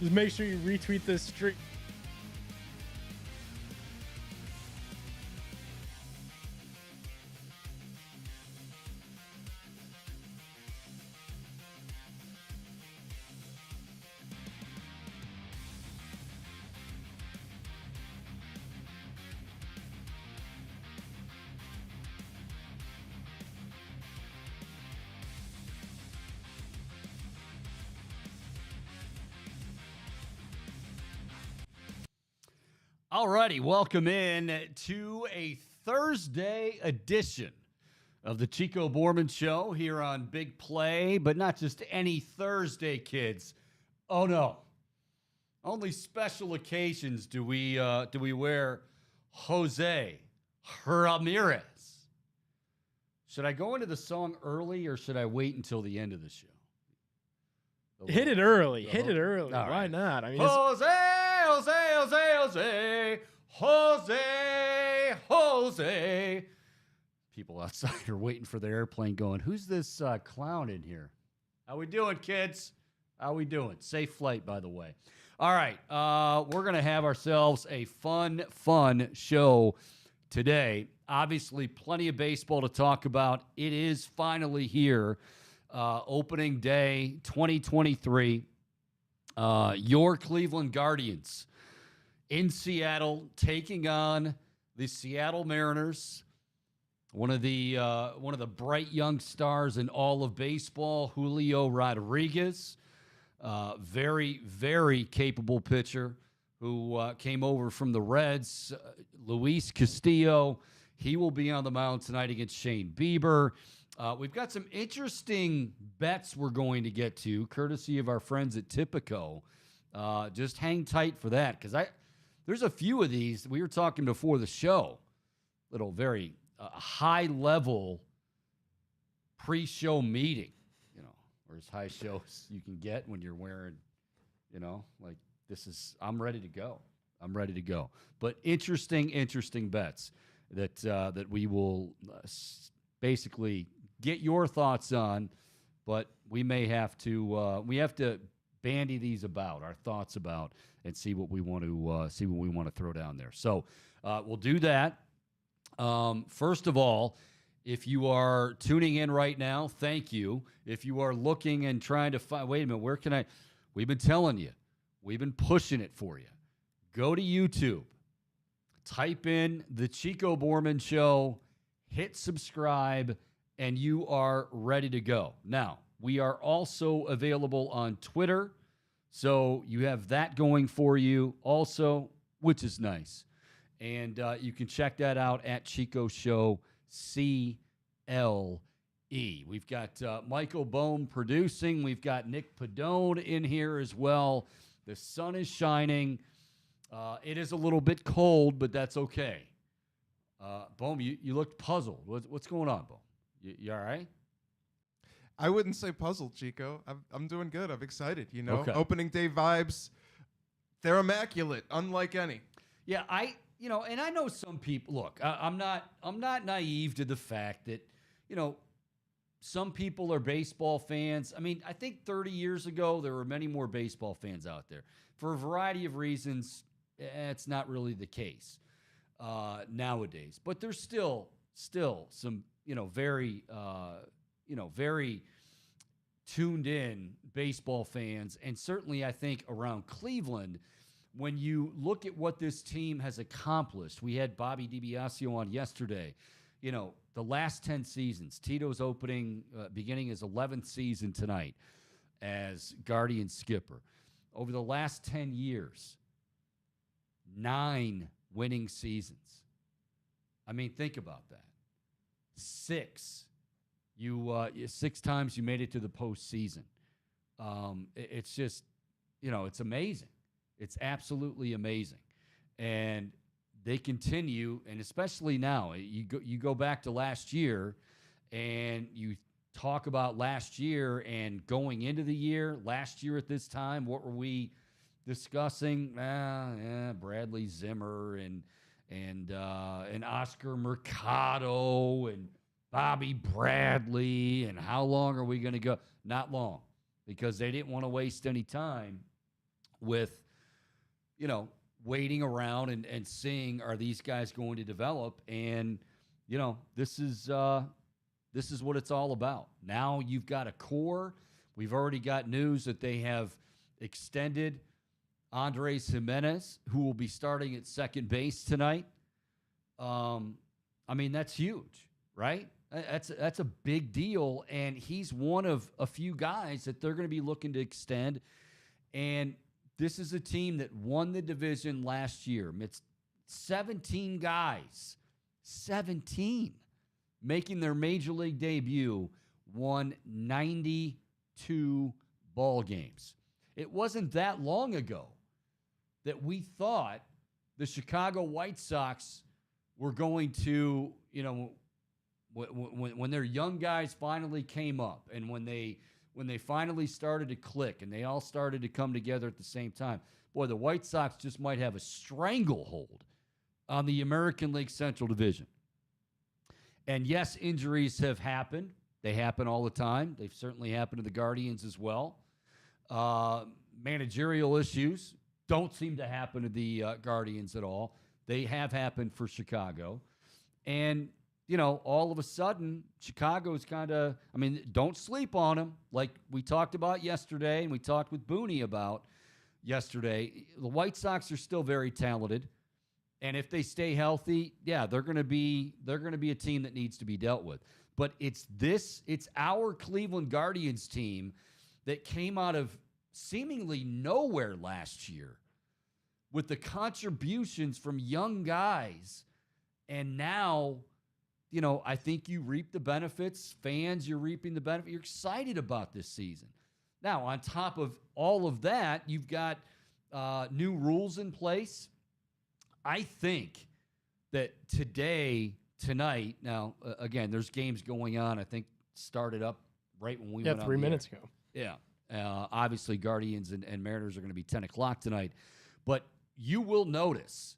Just make sure you retweet this stream. Alrighty, welcome in to a Thursday edition of the Chico Bormann Show here on Big Play, but not just any Thursday, kids. Oh no, only special occasions do we wear Jose Ramirez. Should I go into the song early or should I wait until the end of the show? Hit it early. the Hit hook? it early. All Why right. not? I mean, Jose. People outside are waiting for their airplane going, who's this clown in here? How we doing, kids? How we doing? Safe flight, by the way. All right. We're going to have ourselves a fun show today. Obviously, plenty of baseball to talk about. It is finally here. Opening day 2023. Your Cleveland Guardians in Seattle taking on the Seattle Mariners. One of the bright young stars in all of baseball, Julio Rodriguez. Very, very capable pitcher who came over from the Reds. Luis Castillo. He will be on the mound tonight against Shane Bieber. We've got some interesting bets we're going to get to, courtesy of our friends at Tipico. Just hang tight for that, because there's a few of these. We were talking before the show, little very high-level pre-show meeting, or as high show as you can get when you're wearing, like I'm ready to go. I'm ready to go. But interesting bets that we will basically get your thoughts on, but we may have to bandy these about, our thoughts about, and see what we want to throw down there. So we'll do that. First of all, if you are tuning in right now, thank you. If you are looking and trying to find, wait a minute, where can I? We've been telling you, we've been pushing it for you. Go to YouTube, type in the Chico Bormann Show, hit subscribe, and you are ready to go. Now, we are also available on Twitter, so you have that going for you also, which is nice. And you can check that out at Chico Show CLE. We've got Michael Bohm producing. We've got Nick Padone in here as well. The sun is shining. It is a little bit cold, but that's okay. Bohm, you looked puzzled. What's going on, Bohm? You all right? I wouldn't say puzzled, Chico. I'm doing good. I'm excited. Okay. Opening day vibes. They're immaculate, unlike any. Yeah, and I know some people. Look, I'm not naive to the fact that, some people are baseball fans. I mean, I think 30 years ago there were many more baseball fans out there. For a variety of reasons, it's not really the case nowadays. But there's still some, very tuned in baseball fans, and certainly I think around Cleveland. When you look at what this team has accomplished, we had Bobby DiBiasio on yesterday. The last 10 seasons, Tito's beginning his 11th season tonight as Guardian skipper. Over the last 10 years, 9 winning seasons. I mean, think about that. 6 times you made it to the postseason. It's just, it's amazing. It's absolutely amazing. And they continue, and especially now, you go back to last year, and you talk about last year and going into the year, last year at this time, what were we discussing? Bradley Zimmer and Oscar Mercado and Bobby Bradley, and how long are we going to go? Not long, because they didn't want to waste any time with, waiting around and seeing, are these guys going to develop? And, this is what it's all about. Now you've got a core. We've already got news that they have extended Andres Jimenez, who will be starting at second base tonight. That's huge, right? That's a big deal, and he's one of a few guys that they're going to be looking to extend. And this is a team that won the division last year. It's 17 guys, 17, making their major league debut, won 92 ball games. It wasn't that long ago that we thought the Chicago White Sox were going to, when their young guys finally came up, and when they finally started to click and they all started to come together at the same time, boy, the White Sox just might have a stranglehold on the American League Central Division. And yes, injuries have happened. They happen all the time. They've certainly happened to the Guardians as well. Managerial issues don't seem to happen to the Guardians at all. They have happened for Chicago. And, all of a sudden, Chicago's kind of, don't sleep on them. Like we talked about yesterday, and we talked with Booney about yesterday. The White Sox are still very talented. And if they stay healthy, yeah, they're going to be a team that needs to be dealt with. But it's our Cleveland Guardians team that came out of seemingly nowhere last year with the contributions from young guys. And now, I think you reap the benefits. Fans, you're reaping the benefit. You're excited about this season. Now, on top of all of that, you've got new rules in place. I think that tonight, now, again, there's games going on. I think started up right when we went on 3 minutes ago. Yeah. Obviously, Guardians and Mariners are going to be 10 o'clock tonight. But you will notice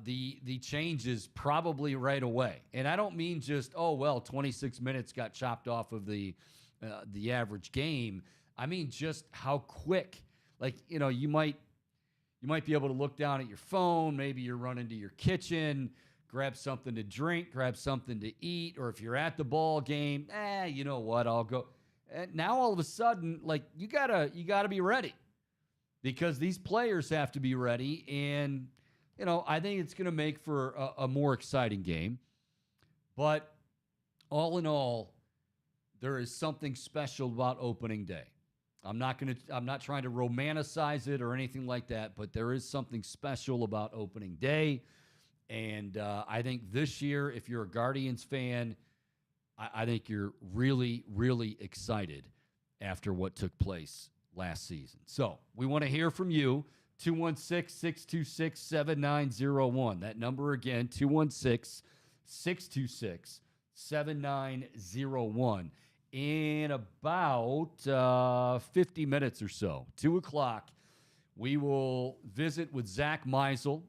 the changes probably right away. And I don't mean just, 26 minutes got chopped off of the average game. I mean just how quick. Like, you might be able to look down at your phone. Maybe you're running to your kitchen, grab something to drink, grab something to eat. Or if you're at the ball game, you know what, I'll go. And now all of a sudden, like, you gotta be ready, because these players have to be ready. And, I think it's going to make for a more exciting game. But all in all, there is something special about opening day. I'm not trying to romanticize it or anything like that, but there is something special about opening day. And I think this year, if you're a Guardians fan, I think you're really, really excited after what took place last season. So we want to hear from you. 216-626-7901. That number again, 216-626-7901. In about 50 minutes or so, 2 o'clock, we will visit with Zack Meisel,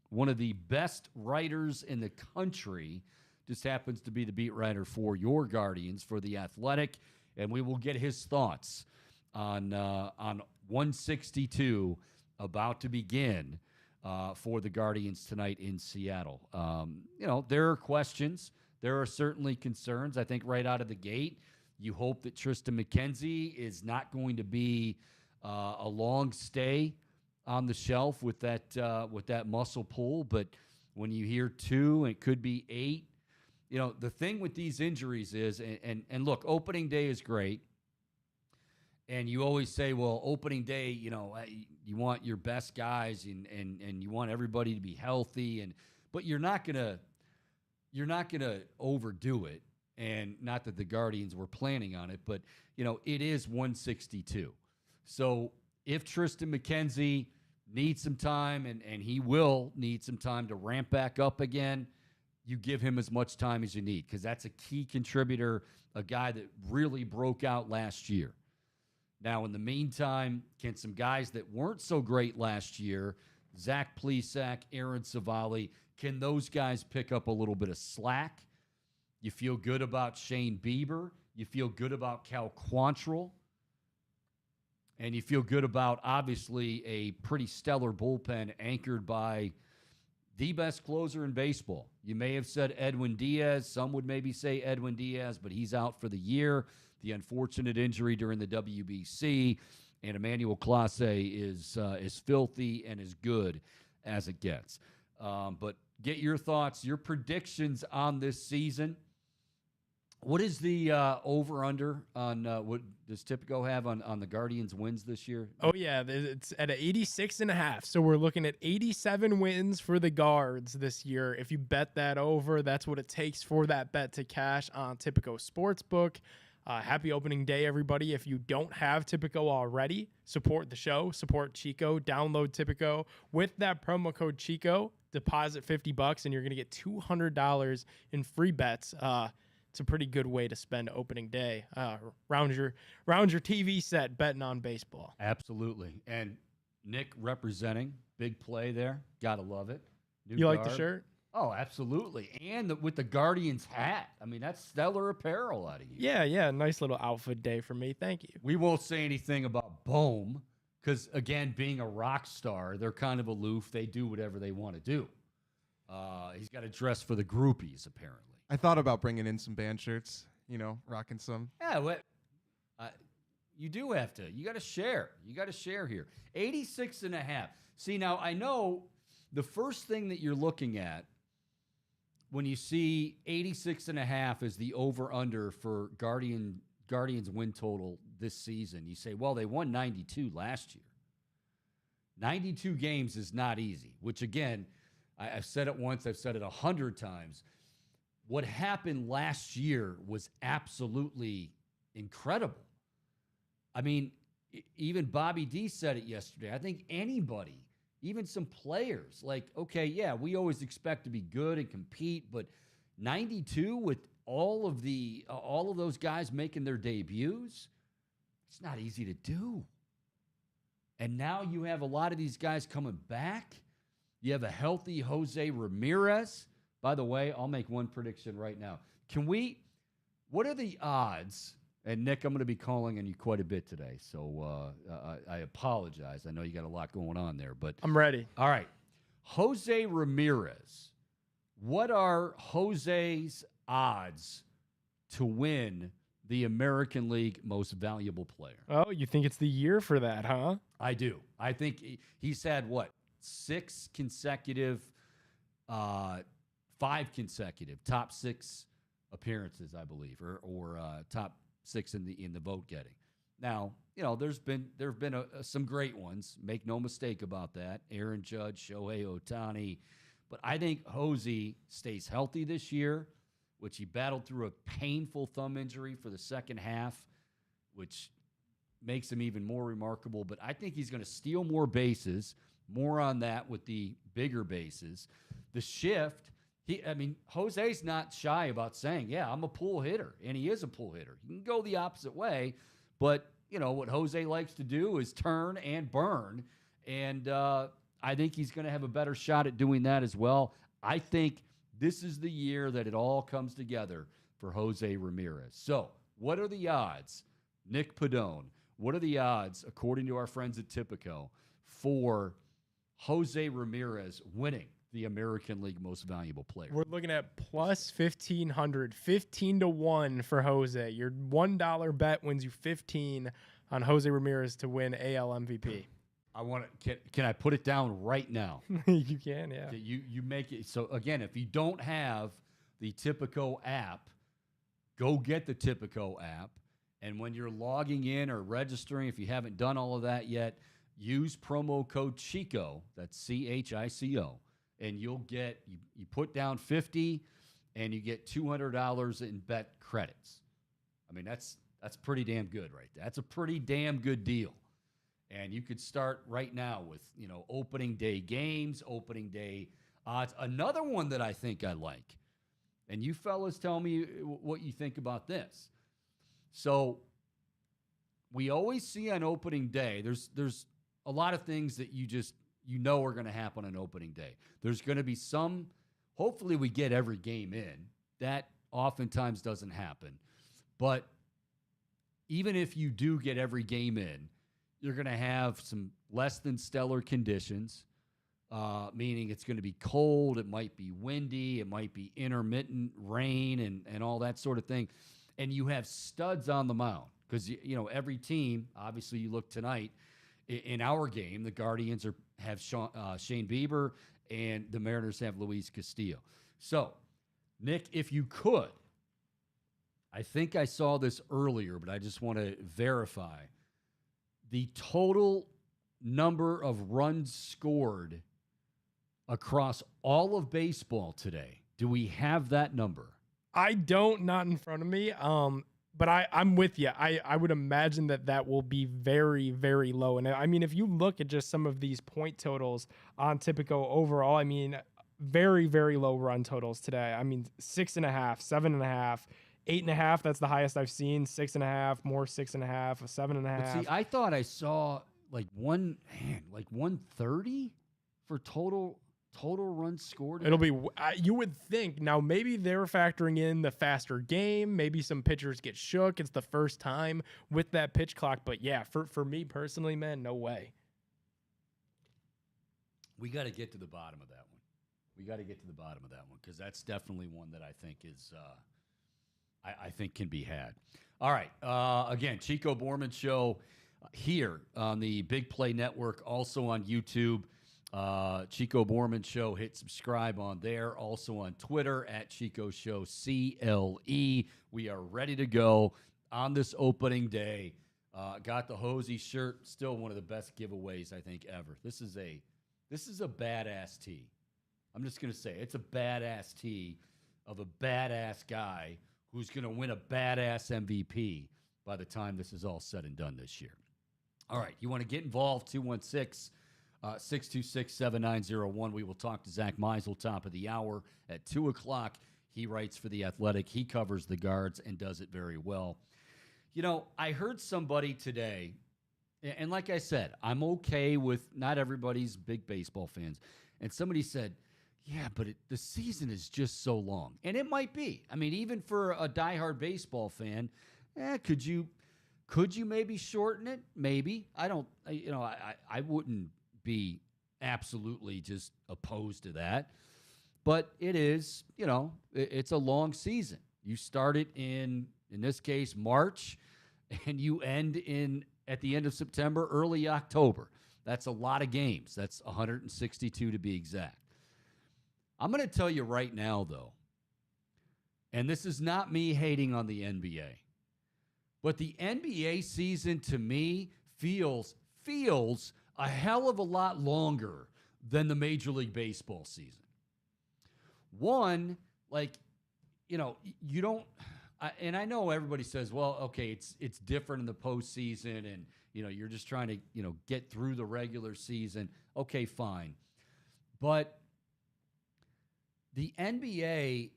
one of the best writers in the country. Just happens to be the beat writer for your Guardians for The Athletic, and we will get his thoughts on 162 about to begin for the Guardians tonight in Seattle. There are questions. There are certainly concerns. I think right out of the gate, you hope that Tristan McKenzie is not going to be a long stay on the shelf with that muscle pull. But when you hear 2, and it could be 8, the thing with these injuries is, and look, opening day is great. And you always say, well, opening day, you want your best guys and you want everybody to be healthy, but you're not gonna overdo it. And not that the Guardians were planning on it, but it is 162. So if Tristan McKenzie needs some time, and he will need some time to ramp back up again, you give him as much time as you need, because that's a key contributor, a guy that really broke out last year. Now, in the meantime, can some guys that weren't so great last year, Zach Plesac, Aaron Savali, can those guys pick up a little bit of slack? You feel good about Shane Bieber. You feel good about Cal Quantrill. And you feel good about, obviously, a pretty stellar bullpen anchored by the best closer in baseball. You may have said Edwin Diaz. Some would maybe say Edwin Diaz, but he's out for the year. The unfortunate injury during the WBC. And Emmanuel Clase is filthy and as good as it gets. But get your thoughts, your predictions on this season. What is the over-under on what does Tipico have on the Guardians' wins this year? Oh, yeah. It's at 86.5. So we're looking at 87 wins for the Guards this year. If you bet that over, that's what it takes for that bet to cash on Tipico Sportsbook. Happy opening day, everybody. If you don't have Tipico already, support the show, support Chico, download Tipico. With that promo code Chico, deposit $50, and you're going to get $200 in free bets. It's a pretty good way to spend opening day. Round your TV set betting on baseball. Absolutely. And Nick representing, big play there. Gotta love it. You like the shirt? Oh, absolutely. And with the Guardians hat. I mean, that's stellar apparel out of you. Yeah. Nice little outfit day for me. Thank you. We won't say anything about Bohm because, again, being a rock star, they're kind of aloof. They do whatever they want to do. He's got to dress for the groupies, apparently. I thought about bringing in some band shirts, rocking some. Yeah, you do have to. You got to share. You got to share here. 86.5. See, now I know the first thing that you're looking at when you see 86.5 as the over-under for Guardians win total this season, you say, well, they won 92 last year. 92 games is not easy, which, again, I've said it once, I've said it 100 times. What happened last year was absolutely incredible. I mean, even Bobby D said it yesterday. I think anybody, even some players, like, okay, yeah, we always expect to be good and compete, but 92 with all of those guys making their debuts, it's not easy to do. And now you have a lot of these guys coming back. You have a healthy Jose Ramirez. By the way, I'll make one prediction right now. What are the odds? And Nick, I'm going to be calling on you quite a bit today, so I apologize. I know you got a lot going on there, but I'm ready. All right. Jose Ramirez. What are Jose's odds to win the American League Most Valuable Player? Oh, you think it's the year for that, huh? I do. I think he's had, 5 consecutive top 6 appearances, I believe, or top 6 in the vote getting. Now, there've been some great ones. Make no mistake about that. Aaron Judge, Shohei Ohtani, but I think Jose stays healthy this year, which he battled through a painful thumb injury for the second half, which makes him even more remarkable. But I think he's going to steal more bases. More on that with the bigger bases. The shift. Jose's not shy about saying, yeah, I'm a pull hitter, and he is a pull hitter. He can go the opposite way, but, what Jose likes to do is turn and burn, and I think he's going to have a better shot at doing that as well. I think this is the year that it all comes together for Jose Ramirez. So what are the odds, Nick Padone, what are the odds, according to our friends at Tipico, for Jose Ramirez winning the American League Most Valuable Player? We're looking at plus 1,500, 15-1 for Jose. Your $1 bet wins you 15 on Jose Ramirez to win AL MVP. Can I put it down right now? You can, yeah. You make it. So again, if you don't have the Tipico app, go get the Tipico app. And when you're logging in or registering, if you haven't done all of that yet, use promo code Chico. That's CHICO. And you'll get, you put down 50 and you get $200 in bet credits. I mean, that's pretty damn good right there. That's a pretty damn good deal. And you could start right now with, opening day games, opening day odds. Another one that I think I like, and you fellas tell me what you think about this. So we always see on opening day, there's a lot of things that are going to happen on opening day. There's going to be some, hopefully we get every game in. That oftentimes doesn't happen. But even if you do get every game in, You're going to have some less than stellar conditions, meaning it's going to be cold. It might be windy. It might be intermittent rain and all that sort of thing. And you have studs on the mound because, every team, obviously you look tonight in our game, the Guardians have Shane Bieber and the Mariners have Luis Castillo. So, Nick, if you could, I think I saw this earlier, but I just want to verify the total number of runs scored across all of baseball today. Do we have that number? I don't, not in front of me. But I'm with you. I would imagine that will be very, very low. And I mean, if you look at just some of these point totals on Tipico overall, I mean, very, very low run totals today. I mean, 6.5, 7.5, 8.5. That's the highest I've seen. 6.5, more 6.5, 7.5. But see, I thought I saw like 130 for total runs scored. It'll be, you would think. Now, maybe they're factoring in the faster game. Maybe some pitchers get shook. It's the first time with that pitch clock. But yeah, for me personally, man, no way. We got to get to the bottom of that one. Because that's definitely one that I think is, I think can be had. All right. Again, Chico Bormann Show here on the Big Play Network, also on YouTube. Chico Bormann Show. Hit subscribe on there. Also on Twitter at Chico Show CLE. We are ready to go on this opening day. Got the Hosey shirt. Still one of the best giveaways I think ever. This is a badass tee. I'm just gonna say it's a badass tee of a badass guy who's gonna win a badass MVP by the time this is all said and done this year. All right, you want to get involved? 216-626-7901. We will talk to Zack Meisel top of the hour at 2 o'clock. He writes for The Athletic. He covers the Guards and does it very well. I heard somebody today, and like I said, I'm okay with not everybody's big baseball fans. And somebody said, yeah, but the season is just so long. And it might be. I mean, even for a diehard baseball fan, could you maybe shorten it? Maybe. I wouldn't be absolutely just opposed to that. But it is, it's a long season. You start it in this case, March, and you end at the end of September, early October. That's a lot of games. That's 162 to be exact. I'm going to tell you right now, though, and this is not me hating on the NBA, but the NBA season to me feels a hell of a lot longer than the Major League Baseball season. One, you don't, and I know everybody says, well, okay, it's different in the postseason, and you're just trying to get through the regular season. Okay, fine, but the NBA,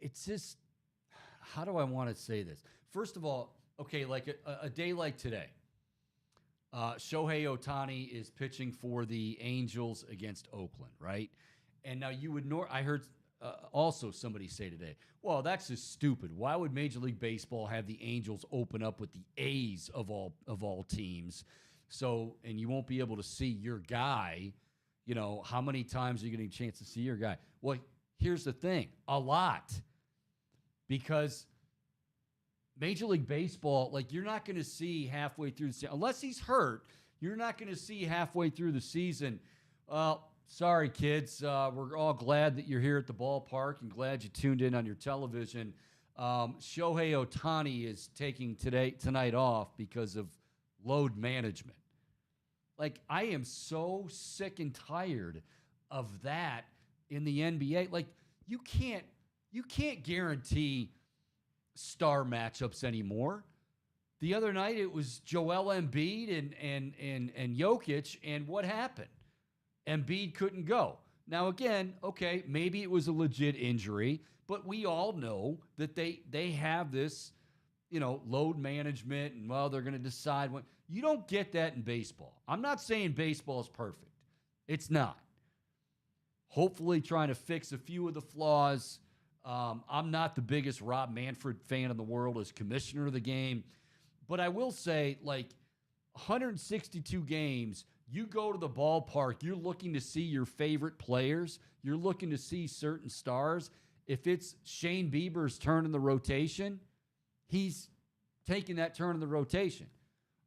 it's just, how do I want to say this? First of all, okay, like a day like today, Shohei Ohtani is pitching for the Angels against Oakland, right? And now I heard also somebody say today, well, that's just stupid. Why would Major League Baseball have the Angels open up with the A's of all teams? So, and you won't be able to see your guy. How many times are you getting a chance to see your guy? Well, here's the thing, a lot. Because Major League Baseball, you're not going to see halfway through the season, unless he's hurt, you're not going to see halfway through the season, sorry, kids, we're all glad that you're here at the ballpark and glad you tuned in on your television. Shohei Ohtani is taking tonight off because of load management. I am so sick and tired of that in the NBA. You can't guarantee star matchups anymore. The other night it was Joel Embiid and Jokic, and what happened? Embiid couldn't go. Now again, okay, maybe it was a legit injury, but we all know that they have this, load management, and they're going to decide when. You don't get that in baseball. I'm not saying baseball is perfect. It's not. Hopefully trying to fix a few of the flaws. I'm not the biggest Rob Manfred fan in the world as commissioner of the game, but I will say, 162 games, you go to the ballpark, you're looking to see your favorite players, you're looking to see certain stars. If it's Shane Bieber's turn in the rotation, he's taking that turn in the rotation.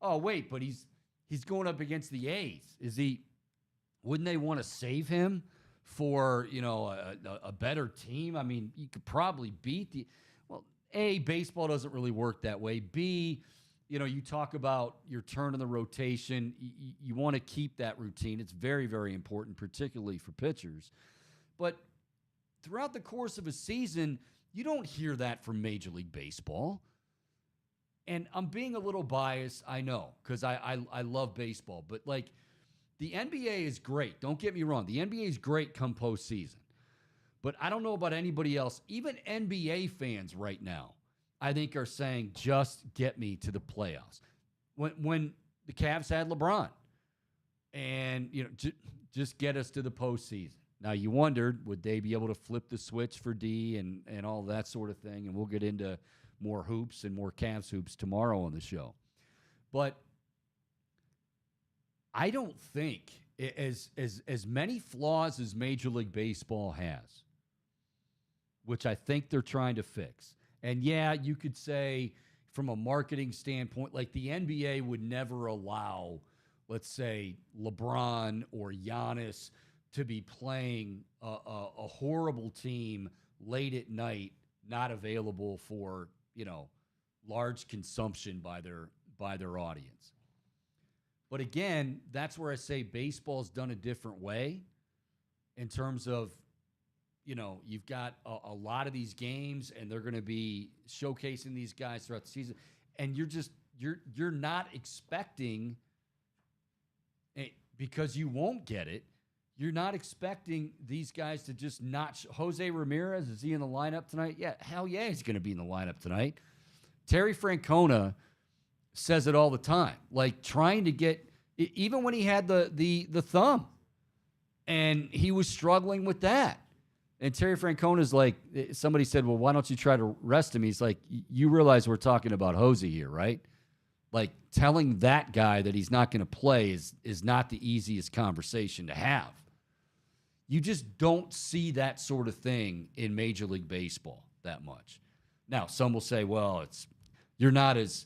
Oh, wait, but he's going up against the A's. Wouldn't they want to save him for, a better team? I mean, you could probably beat A, baseball doesn't really work that way. B, you talk about your turn in the rotation. You want to keep that routine. It's very, very important, particularly for pitchers. But throughout the course of a season, you don't hear that from Major League Baseball. And I'm being a little biased, I know, because I love baseball. But, the NBA is great. Don't get me wrong. The NBA is great come postseason. But I don't know about anybody else. Even NBA fans right now, I think, are saying, just get me to the playoffs. When the Cavs had LeBron, and just get us to the postseason. Now, you wondered, would they be able to flip the switch for D and all that sort of thing? And we'll get into more hoops and more Cavs hoops tomorrow on the show. But I don't think, as many flaws as Major League Baseball has, which I think they're trying to fix. And yeah, you could say from a marketing standpoint, the NBA would never allow, let's say, LeBron or Giannis to be playing a horrible team late at night, not available for, large consumption by their audience. But again, that's where I say baseball's done a different way in terms of, you've got a lot of these games, and they're going to be showcasing these guys throughout the season. And you're not expecting, because you won't get it, you're not expecting these guys to just not. Jose Ramirez, is he in the lineup tonight? Yeah, hell yeah, he's going to be in the lineup tonight. Terry Francona says it all the time, trying to get, even when he had the thumb, and he was struggling with that. And Terry Francona's somebody said, well, why don't you try to rest him? He's like, you realize we're talking about Jose here, right? Telling that guy that he's not going to play is not the easiest conversation to have. You just don't see that sort of thing in Major League Baseball that much. Now, some will say, well, you're not as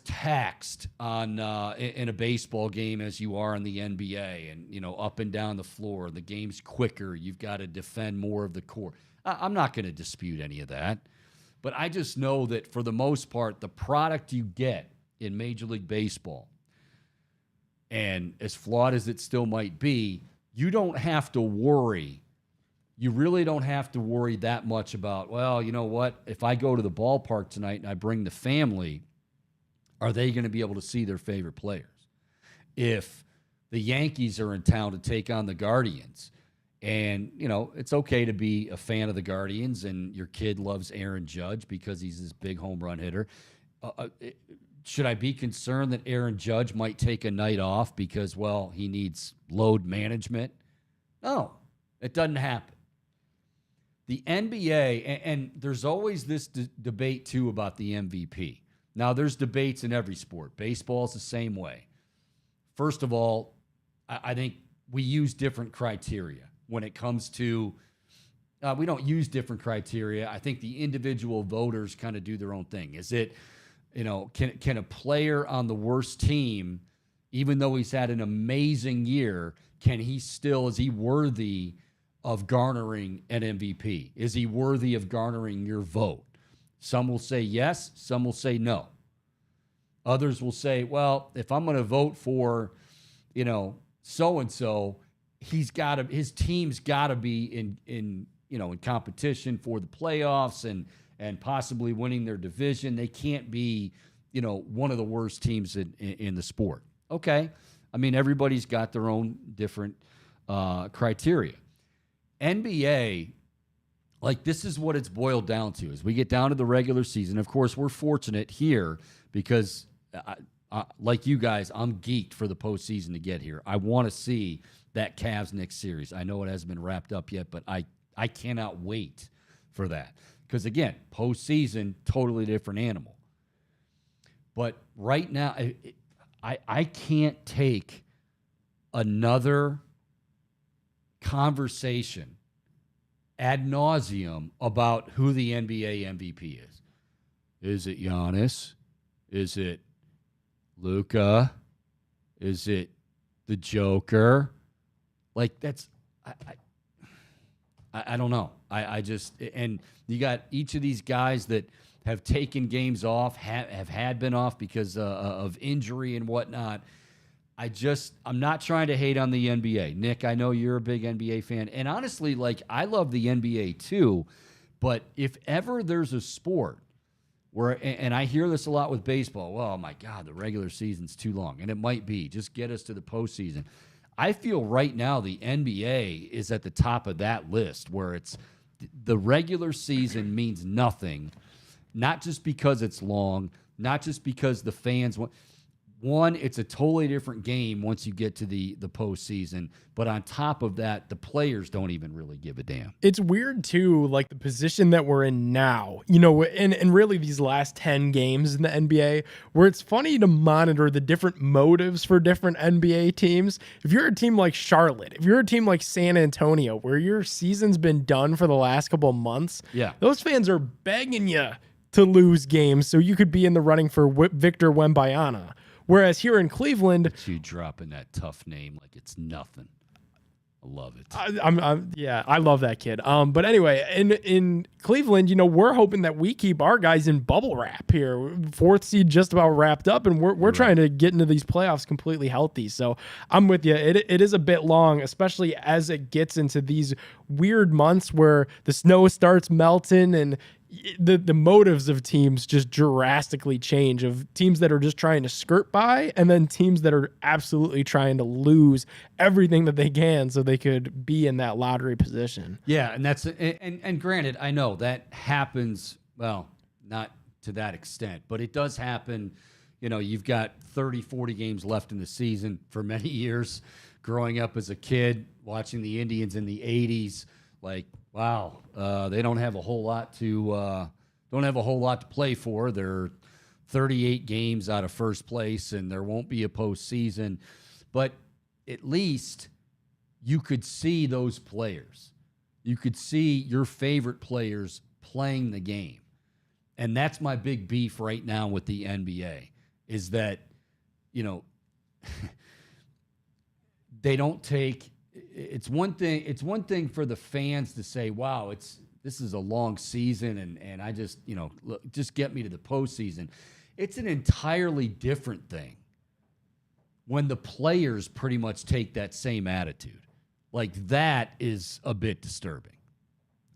taxed on in a baseball game as you are in the NBA, and up and down the floor. The game's quicker. You've got to defend more of the court. I'm not going to dispute any of that, but I just know that for the most part, the product you get in Major League Baseball, and as flawed as it still might be, you don't have to worry. You really don't have to worry that much about, well, you know what? If I go to the ballpark tonight and I bring the family, are they going to be able to see their favorite players? If the Yankees are in town to take on the Guardians, and, it's okay to be a fan of the Guardians, and your kid loves Aaron Judge because he's this big home run hitter. Should I be concerned that Aaron Judge might take a night off because, well, he needs load management? No, it doesn't happen. The NBA, and there's always this debate, too, about the MVP. Now, there's debates in every sport. Baseball's the same way. First of all, I think we use different criteria when it comes to we don't use different criteria. I think the individual voters kind of do their own thing. Is it, can a player on the worst team, even though he's had an amazing year, is he worthy of garnering an MVP? Is he worthy of garnering your vote? Some will say yes, some will say no. Others will say, well, if I'm going to vote for, so-and-so, his team's got to be in competition for the playoffs and possibly winning their division. They can't be, one of the worst teams in the sport. Okay. I mean, everybody's got their own different criteria. NBA, this is what it's boiled down to. As we get down to the regular season, of course, we're fortunate here because, like you guys, I'm geeked for the postseason to get here. I want to see that Cavs-Knicks series. I know it hasn't been wrapped up yet, but I cannot wait for that. Because, again, postseason, totally different animal. But right now, I can't take another conversation ad nauseum about who the NBA MVP is. Is it Giannis? Is it Luka? Is it the Joker? Like, that's I don't know. I just, and you got each of these guys that have taken games off, have had been off because of injury and whatnot. I'm not trying to hate on the NBA. Nick, I know you're a big NBA fan. And honestly, like, I love the NBA too. But if ever there's a sport where, and I hear this a lot with baseball, well, oh my God, the regular season's too long. And it might be. Just get us to the postseason. I feel right now the NBA is at the top of that list where it's the regular season means nothing, not just because it's long, not just because the fans want. One, it's a totally different game once you get to the postseason. But on top of that, the players don't even really give a damn. It's weird, too, like the position that we're in now, you know, and really these last 10 games in the NBA, where it's funny to monitor the different motives for different NBA teams. If you're a team like Charlotte, if you're a team like San Antonio, where your season's been done for the last couple of months, yeah, those fans are begging you to lose games so you could be in the running for Victor Wembanyama. Whereas here in Cleveland, but you dropping that tough name like it's nothing. I love it. I love that kid. But anyway, in Cleveland, you know, we're hoping that we keep our guys in bubble wrap here. Fourth seed just about wrapped up, and we're trying to get into these playoffs completely healthy. So I'm with you. It is a bit long, especially as it gets into these weird months where the snow starts melting and the motives of teams just drastically change, of teams that are just trying to skirt by and then teams that are absolutely trying to lose everything that they can so they could be in that lottery position. Yeah, and that's and granted, I know that happens, well, not to that extent, but it does happen. You know, you've got 30, 40 games left in the season. For many years growing up as a kid, watching the Indians in the 80s, like, wow, they don't have a whole lot to play for. They're 38 games out of first place, and there won't be a postseason. But at least you could see those players. You could see your favorite players playing the game, and that's my big beef right now with the NBA. Is that, you know, they don't take. It's one thing for the fans to say, wow, this is a long season and I just, you know, just get me to the postseason. It's an entirely different thing when the players pretty much take that same attitude. Like, that is a bit disturbing.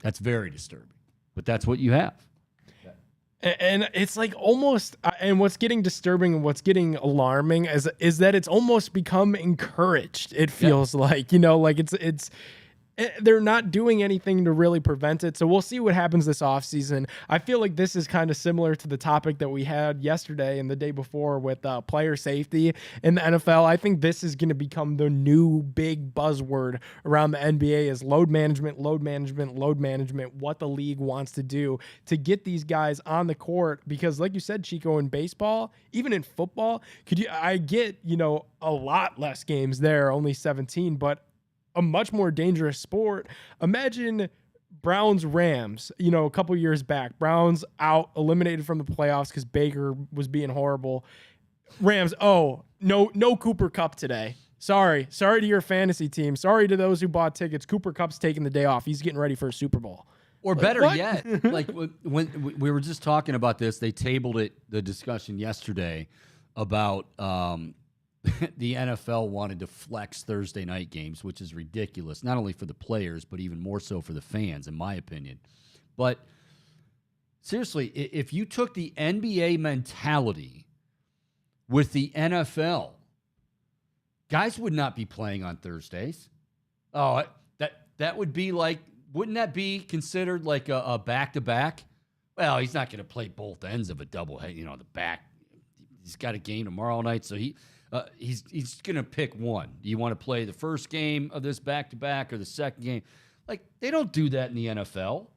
That's very disturbing. But that's what you have. And it's like almost, and what's getting disturbing and what's getting alarming is that it's almost become encouraged. It feels like, you know, like they're not doing anything to really prevent it. So we'll see what happens this offseason. I feel like this is kind of similar to the topic that we had yesterday and the day before with player safety in the NFL. I think this is going to become the new big buzzword around the NBA is load management, what the league wants to do to get these guys on the court. Because like you said, Chico, in baseball, even in football, I get, you know, a lot less games there, only 17, but a much more dangerous sport. Imagine Browns-Rams, you know, a couple years back. Browns out, eliminated from the playoffs because Baker was being horrible. Rams, no Cooper Kupp today. Sorry to your fantasy team. Sorry to those who bought tickets. Cooper Kupp's taking the day off. He's getting ready for a Super Bowl. Or better yet, like when we were just talking about this, they tabled the discussion yesterday about the NFL wanted to flex Thursday night games, which is ridiculous, not only for the players, but even more so for the fans, in my opinion. But seriously, if you took the NBA mentality with the NFL, guys would not be playing on Thursdays. Oh, that would be like, wouldn't that be considered like a back-to-back? Well, he's not going to play both ends of a doublehead, you know, the back. He's got a game tomorrow night, so he's going to pick one. Do you want to play the first game of this back-to-back or the second game? Like, they don't do that in the NFL.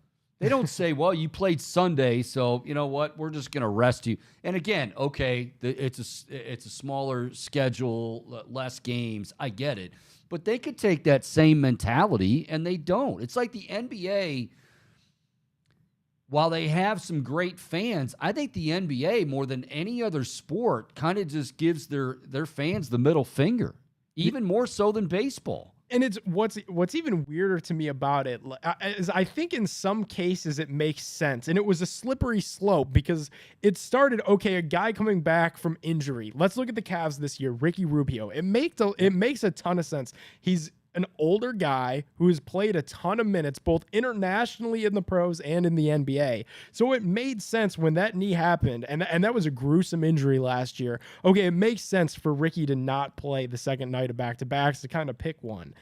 They don't say, well, you played Sunday, so you know what? We're just going to rest you. And again, okay, it's a smaller schedule, less games. I get it. But they could take that same mentality, and they don't. It's like the NBA, while they have some great fans, I think the NBA, more than any other sport, kind of just gives their fans the middle finger, even more so than baseball. And it's what's even weirder to me about it is I think in some cases it makes sense, and it was a slippery slope because it started, okay, a guy coming back from injury. Let's look at the Cavs this year, Ricky Rubio. It makes a ton of sense. He's an older guy who has played a ton of minutes, both internationally in the pros and in the NBA. So it made sense when that knee happened, and that was a gruesome injury last year. Okay, it makes sense for Ricky to not play the second night of back-to-backs, to kind of pick one.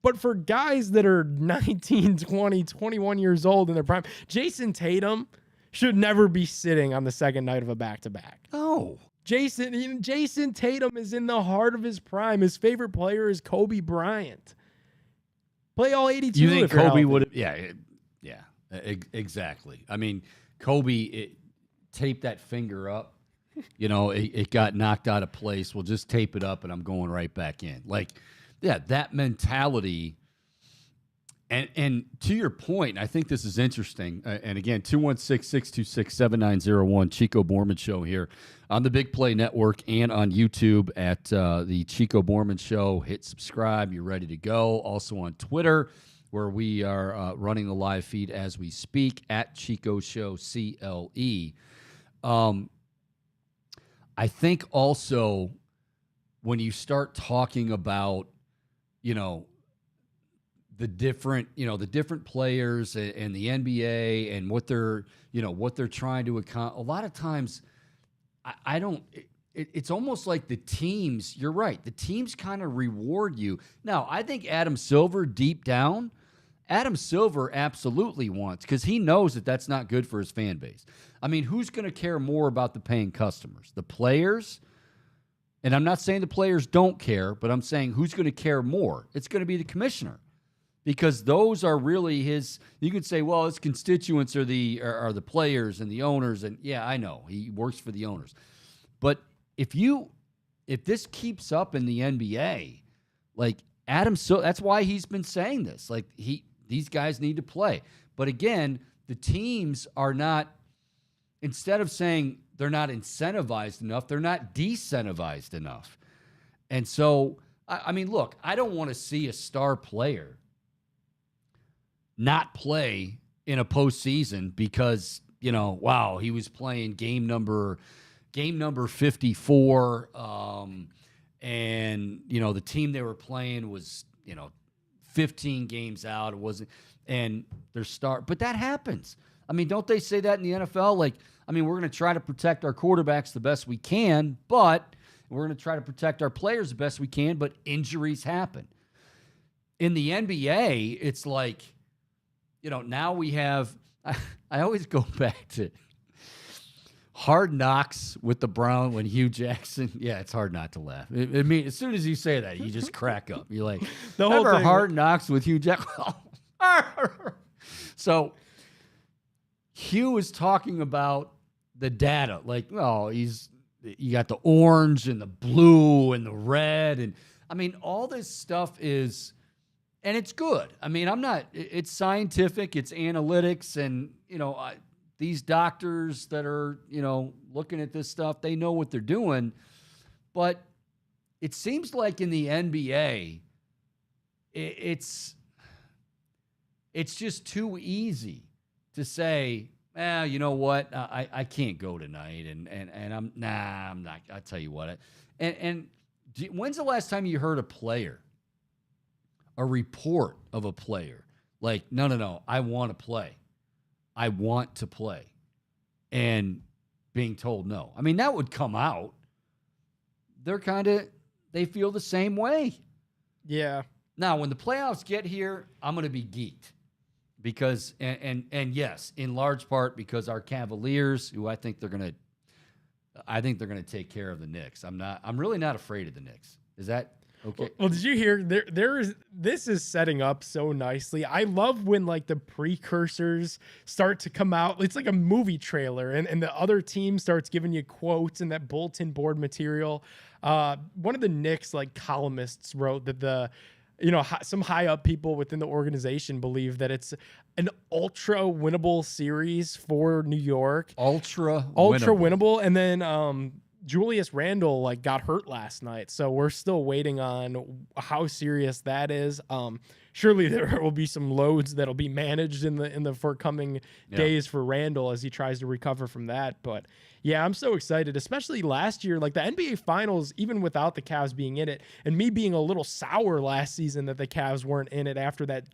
But for guys that are 19, 20, 21 years old in their prime, Jason Tatum should never be sitting on the second night of a back-to-back. Oh. Jason Tatum is in the heart of his prime. His favorite player is Kobe Bryant. Play all 82. You think Kobe would have? Yeah, exactly. I mean, Kobe taped that finger up. You know, it got knocked out of place. We'll just tape it up, and I'm going right back in. Like, yeah, that mentality. And to your point, I think this is interesting. And again, 216-626-7901, Chico Bormann Show here on the Big Play Network and on YouTube at the Chico Bormann Show. Hit subscribe. You're ready to go. Also on Twitter, where we are running the live feed as we speak at Chico Show CLE. I think also when you start talking about, you know, the different players and the NBA and what they're trying to accomplish. A lot of times, it's almost like the teams, you're right, the teams kind of reward you. Now, I think Adam Silver, deep down, absolutely wants, because he knows that that's not good for his fan base. I mean, who's going to care more about the paying customers? The players? And I'm not saying the players don't care, but I'm saying who's going to care more? It's going to be the commissioner. Because those are really his. You could say, well, his constituents are the players and the owners, and yeah, I know he works for the owners. But if this keeps up in the NBA, like Adam Silver, that's why he's been saying this. Like these guys need to play. But again, the teams are not. Instead of saying they're not incentivized enough, they're not decentivized enough. And so, I mean, look, I don't want to see a star player not play in a postseason because, you know, wow, he was playing game number 54, and, you know, the team they were playing was, you know, 15 games out. It wasn't, and their star, but that happens. I mean, don't they say that in the NFL? Like, I mean, we're going to try to protect our quarterbacks the best we can, but we're going to try to protect our players the best we can, but injuries happen. In the NBA, it's like, you know, now we have, I always go back to Hard Knocks with the Brown when Hugh Jackson, yeah, it's hard not to laugh. I mean, as soon as you say that, you just crack up. You're like, the whole remember thing. Hard Knocks with Hugh Jackson? So Hugh is talking about the data, like, oh, you got the orange and the blue and the red. And I mean, all this stuff is, and it's good. I mean, it's scientific, it's analytics, and, you know, these doctors that are, you know, looking at this stuff, they know what they're doing. But it seems like in the NBA, it's just too easy to say, you know what, I can't go tonight, and I'm not. I'll tell you what. When's the last time you heard a report of a player like, no, I want to play. I want to play. And being told no. I mean, that would come out. They feel the same way. Yeah. Now, when the playoffs get here, I'm going to be geeked. Because, and yes, in large part because our Cavaliers, who I think they're going to take care of the Knicks. I'm really not afraid of the Knicks. Is that? Okay. Well, did you hear this is setting up so nicely. I love when like the precursors start to come out. It's like a movie trailer and the other team starts giving you quotes and that bulletin board material. One of the Knicks like columnists wrote that some high up people within the organization believe that it's an ultra winnable series for New York. Ultra Winnable. And then Julius Randle like got hurt last night, so we're still waiting on how serious that is. Surely there will be some loads that'll be managed in the forthcoming days for Randle as he tries to recover from that. But yeah, I'm so excited, especially last year, like the NBA Finals, even without the Cavs being in it, and me being a little sour last season that the Cavs weren't in it after that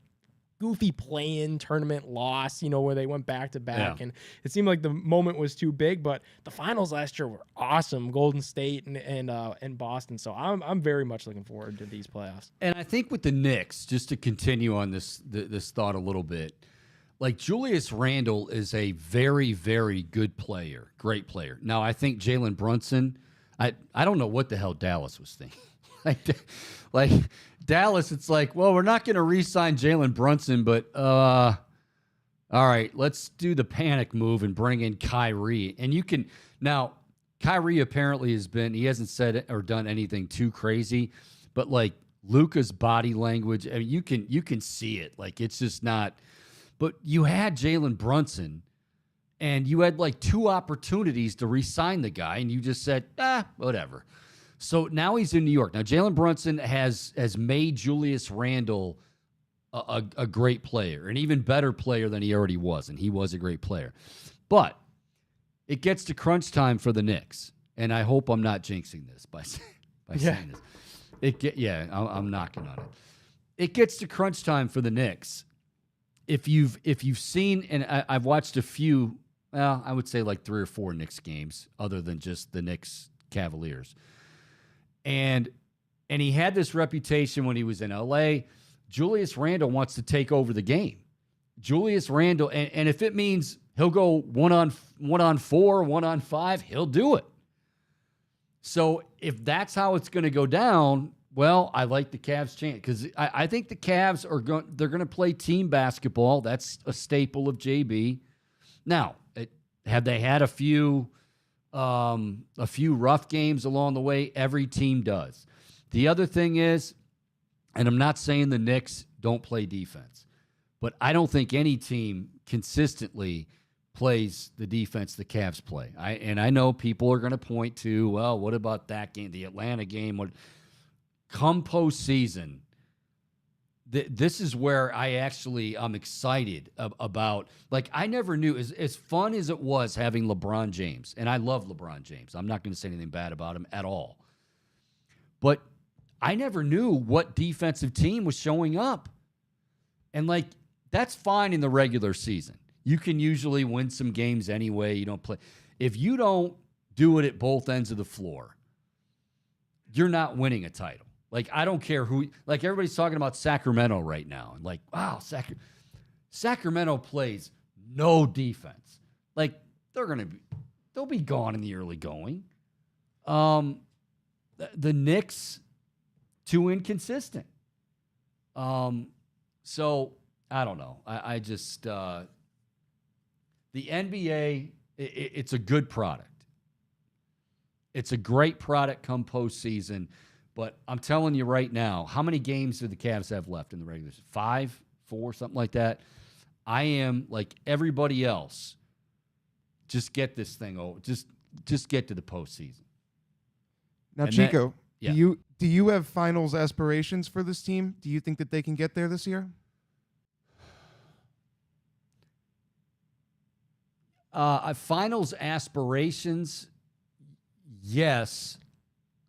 goofy play-in tournament loss, where they went back to back, and it seemed like the moment was too big. But the finals last year were awesome, Golden State and Boston. So I'm very much looking forward to these playoffs. And I think with the Knicks, just to continue on this thought a little bit, like Julius Randle is a very, very good player, great player. Now I think Jalen Brunson, I don't know what the hell Dallas was thinking. like Dallas, it's like, well, we're not going to re-sign Jalen Brunson, but all right, let's do the panic move and bring in Kyrie. And now Kyrie apparently he hasn't said or done anything too crazy, but like Luka's body language, I mean, you can see it. Like it's just not. But you had Jalen Brunson, and you had like 2 opportunities to re-sign the guy, and you just said, whatever. So now he's in New York. Now, Jalen Brunson has made Julius Randle a great player, an even better player than he already was, and he was a great player. But it gets to crunch time for the Knicks, and I hope I'm not jinxing this by saying this. I'm knocking on it. It gets to crunch time for the Knicks. If you've seen, and I've watched a few, well, I would say like 3 or 4 Knicks games, other than just the Knicks Cavaliers. And he had this reputation when he was in LA. Julius Randle wants to take over the game. Julius Randle, and if it means he'll go 1-on-4, 1-on-5, he'll do it. So if that's how it's going to go down, well, I like the Cavs' chance because I think the Cavs they're going to play team basketball. That's a staple of JB. Now, have they had a few rough games along the way? Every team does. The other thing is, and I'm not saying the Knicks don't play defense, but I don't think any team consistently plays the defense the Cavs play. I know people are going to point to, well, what about that game, the Atlanta game? Come postseason, this is where I'm excited about. Like, I never knew, as fun as it was having LeBron James, and I love LeBron James. I'm not going to say anything bad about him at all. But I never knew what defensive team was showing up. And, like, that's fine in the regular season. You can usually win some games anyway. You don't play. If you don't do it at both ends of the floor, you're not winning a title. Like, I don't care who, like, everybody's talking about Sacramento right now. And like, wow, Sacramento plays no defense. Like, they'll be gone in the early going. The Knicks, too inconsistent. So I don't know. I just, the NBA, it's a good product. It's a great product come postseason. But I'm telling you right now, how many games do the Cavs have left in the regular season? 5, 4, something like that. I am like everybody else. Just get this thing over. Just get to the postseason. Now, And Chico, that- do you have finals aspirations for this team? Do you think that they can get there this year? Finals aspirations, yes.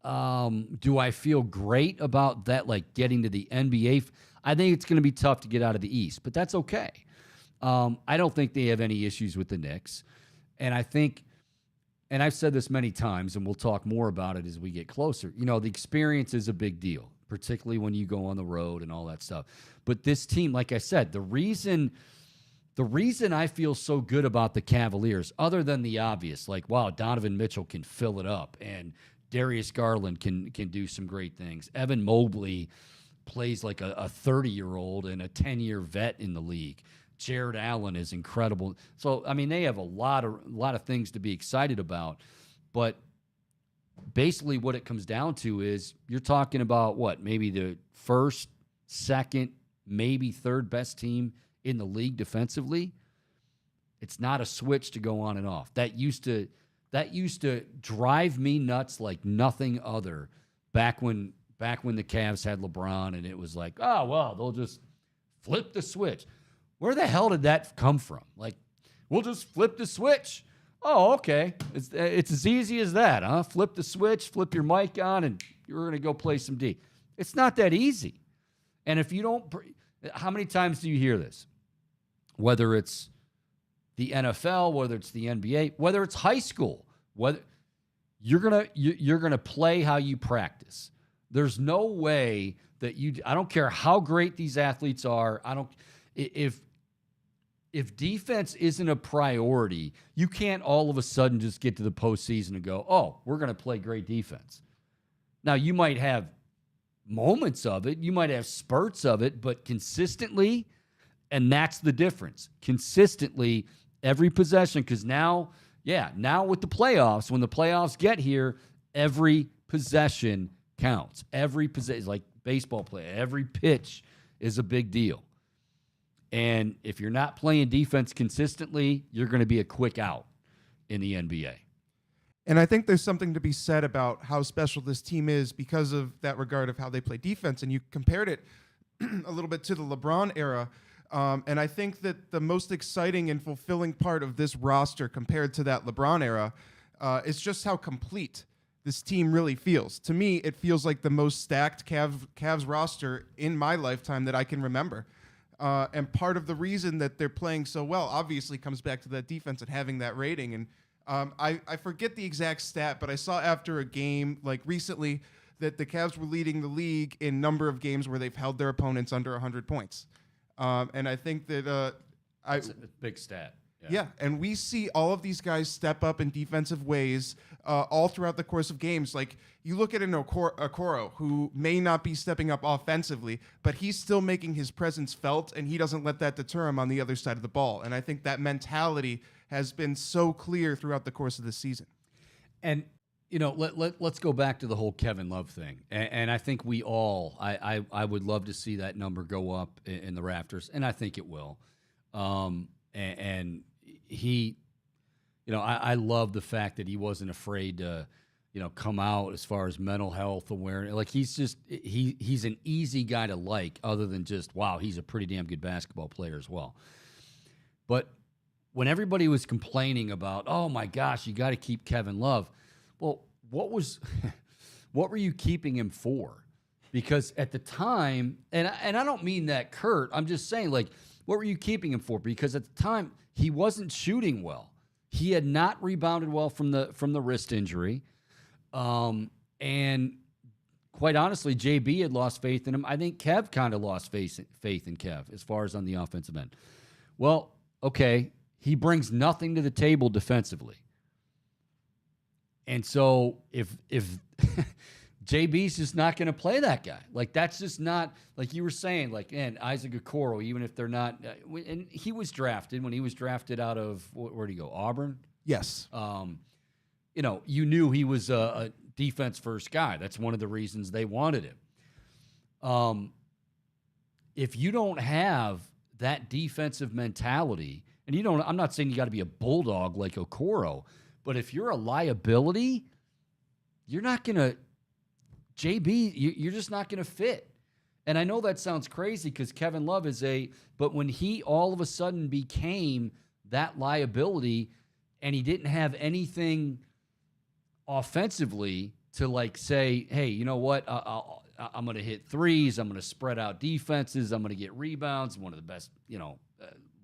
Do I feel great about that, like getting to the NBA? I think it's going to be tough to get out of the East, but that's okay. I don't think they have any issues with the Knicks. And I think, and I've said this many times, and we'll talk more about it as we get closer, the experience is a big deal, particularly when you go on the road and all that stuff. But this team, like I said, the reason I feel so good about the Cavaliers, other than the obvious, like, wow, Donovan Mitchell can fill it up, and Darius Garland can do some great things. Evan Mobley plays like a 30-year-old and a 10-year vet in the league. Jared Allen is incredible. So, I mean, they have a lot of things to be excited about. But basically what it comes down to is you're talking about what? Maybe the first, second, maybe third best team in the league defensively. It's not a switch to go on and off. That used to drive me nuts like nothing other back when the Cavs had LeBron, and it was like, oh, well, they'll just flip the switch. Where the hell did that come from? Like, we'll just flip the switch. Oh, okay. It's as easy as that, huh? Flip the switch, flip your mic on, and you're going to go play some D. It's not that easy. And if you don't – how many times do you hear this? Whether it's the NFL, whether it's the NBA, whether it's high school, whether you're gonna play how you practice. There's no way that I don't care how great these athletes are. If defense isn't a priority, you can't all of a sudden just get to the postseason and go, oh, we're going to play great defense. Now, you might have moments of it. You might have spurts of it, but consistently, and that's the difference. Consistently, every possession, because now with the playoffs, when the playoffs get here, every possession counts. Every possession, like baseball play, every pitch is a big deal. And if you're not playing defense consistently, you're going to be a quick out in the NBA. And I think there's something to be said about how special this team is because of that regard of how they play defense. And you compared it a little bit to the LeBron era. And I think that the most exciting and fulfilling part of this roster compared to that LeBron era is just how complete this team really feels. To me, it feels like the most stacked Cavs roster in my lifetime that I can remember. And part of the reason that they're playing so well obviously comes back to that defense and having that rating. And I forget the exact stat, but I saw after a game like recently that the Cavs were leading the league in number of games where they've held their opponents under 100 points. And I think that That's a big stat. Yeah, and we see all of these guys step up in defensive ways all throughout the course of games. Like, you look at an Okoro, who may not be stepping up offensively, but he's still making his presence felt, and he doesn't let that deter him on the other side of the ball. And I think that mentality has been so clear throughout the course of this season. And, you know, let's go back to the whole Kevin Love thing. And I think we all, I would love to see that number go up in the rafters, and I think it will. And he, you know, I love the fact that he wasn't afraid to, you know, come out as far as mental health awareness. Like, he's an easy guy to like, other than just, wow, he's a pretty damn good basketball player as well. But when everybody was complaining about, oh my gosh, you got to keep Kevin Love. Well, what were you keeping him for? Because at the time, and I don't mean that curt, I'm just saying, like, what were you keeping him for? Because at the time, he wasn't shooting well. He had not rebounded well from the wrist injury. And quite honestly, JB had lost faith in him. I think Kev kind of lost faith in Kev as far as on the offensive end. Well, okay, he brings nothing to the table defensively. And so if JB's just not going to play that guy. Like, that's just not, like you were saying, like, and Isaac Okoro, even if they're not, and he was drafted, when he was drafted out of, where'd he go, Auburn? Yes. You know, you knew he was a defense-first guy. That's one of the reasons they wanted him. If you don't have that defensive mentality, and you don't, I'm not saying you got to be a bulldog like Okoro, but if you're a liability, you're not going to, JB, you're just not going to fit. And I know that sounds crazy because Kevin Love but when he all of a sudden became that liability and he didn't have anything offensively to, like, say, hey, you know what, I'm going to hit threes, I'm going to spread out defenses, I'm going to get rebounds, I'm one of the best, you know,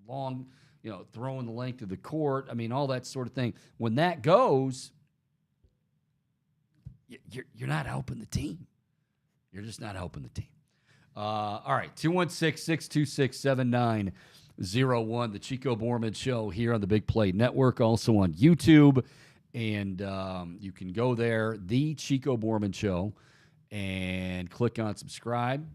long, you know, throwing the length of the court, I mean, all that sort of thing. When that goes, you're not helping the team. You're just not helping the team. All right, 216-626-7901, the Chico Bormann Show here on the Big Play Network, also on YouTube and you can go there, the Chico Bormann Show, and click on subscribe.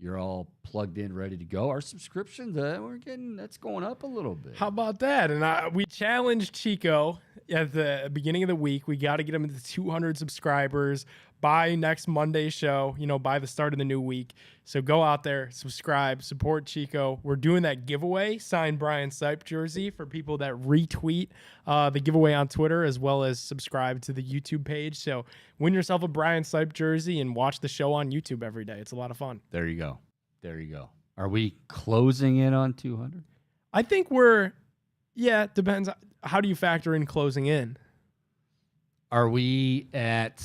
You're all plugged in, ready to go. Our subscriptions, that's going up a little bit. How about that? And we challenged Chico at the beginning of the week. We got to get him to 200 subscribers by next Monday's show, by the start of the new week. So go out there, subscribe, support Chico. We're doing that giveaway, signed Brian Sipe jersey, for people that retweet the giveaway on Twitter, as well as subscribe to the YouTube page. So win yourself a Brian Sipe jersey and watch the show on YouTube every day. It's a lot of fun. There you go. There you go. Are we closing in on 200? I think it depends. How do you factor in closing in? Are we at,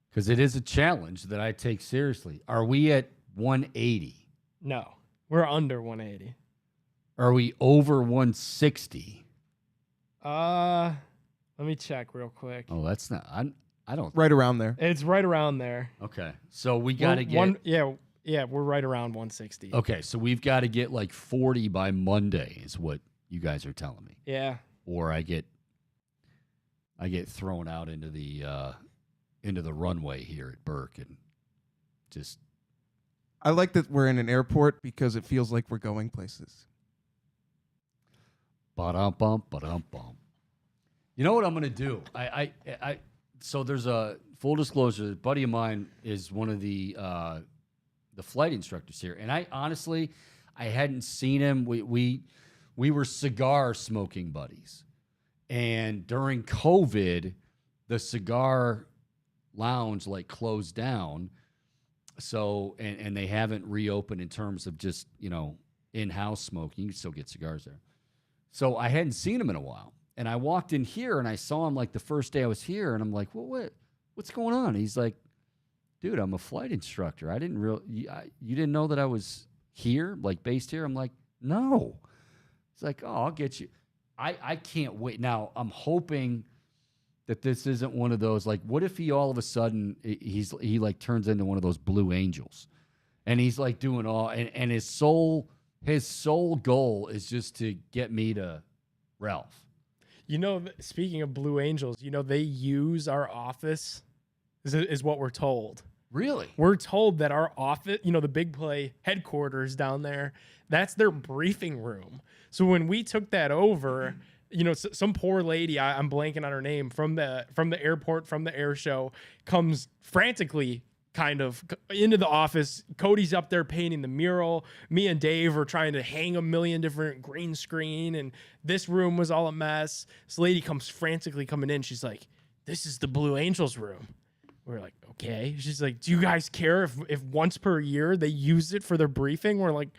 because it is a challenge that I take seriously, are we at 180? No, we're under 180. Are we over 160? Let me check real quick. Oh, that's not, I don't. Right around there. It's right around there. Okay. So we got to get. Yeah, we're right around 160. Okay. So we've got to get like 40 by Monday is what you guys are telling me. Yeah. Or I get thrown out into the runway here at Burke and just. I like that we're in an airport because it feels like we're going places. Ba-dum-bum, ba-dum-bum. You know what I'm going to do? So there's a full disclosure. A buddy of mine is one of the flight instructors here, and I honestly hadn't seen him. We were cigar smoking buddies, and during COVID, the cigar lounge closed down. So and they haven't reopened in terms of just in-house smoking. You can still get cigars there. So I hadn't seen him in a while. And I walked in here and I saw him the first day I was here, and I'm like, what's going on? And he's like, dude, I'm a flight instructor. I didn't you didn't know that I was here, based here? I'm like, no. It's like, oh, I'll get you. I can't wait. Now, I'm hoping that this isn't one of those, what if he all of a sudden, he turns into one of those Blue Angels, and he's doing all, and his sole goal is just to get me to Ralph. Speaking of Blue Angels, they use our office, is what we're told. Really? We're told that our office, the Big Play headquarters down there, that's their briefing room. So when we took that over, some poor lady, I'm blanking on her name, from the airport, from the air show, comes frantically kind of into the office. Cody's up there painting the mural. Me and Dave are trying to hang a million different green screen, and this room was all a mess. This lady comes frantically coming in. She's like, "This is the Blue Angels room." We're like, "Okay." She's like, "Do you guys care if once per year they use it for their briefing?" We're like,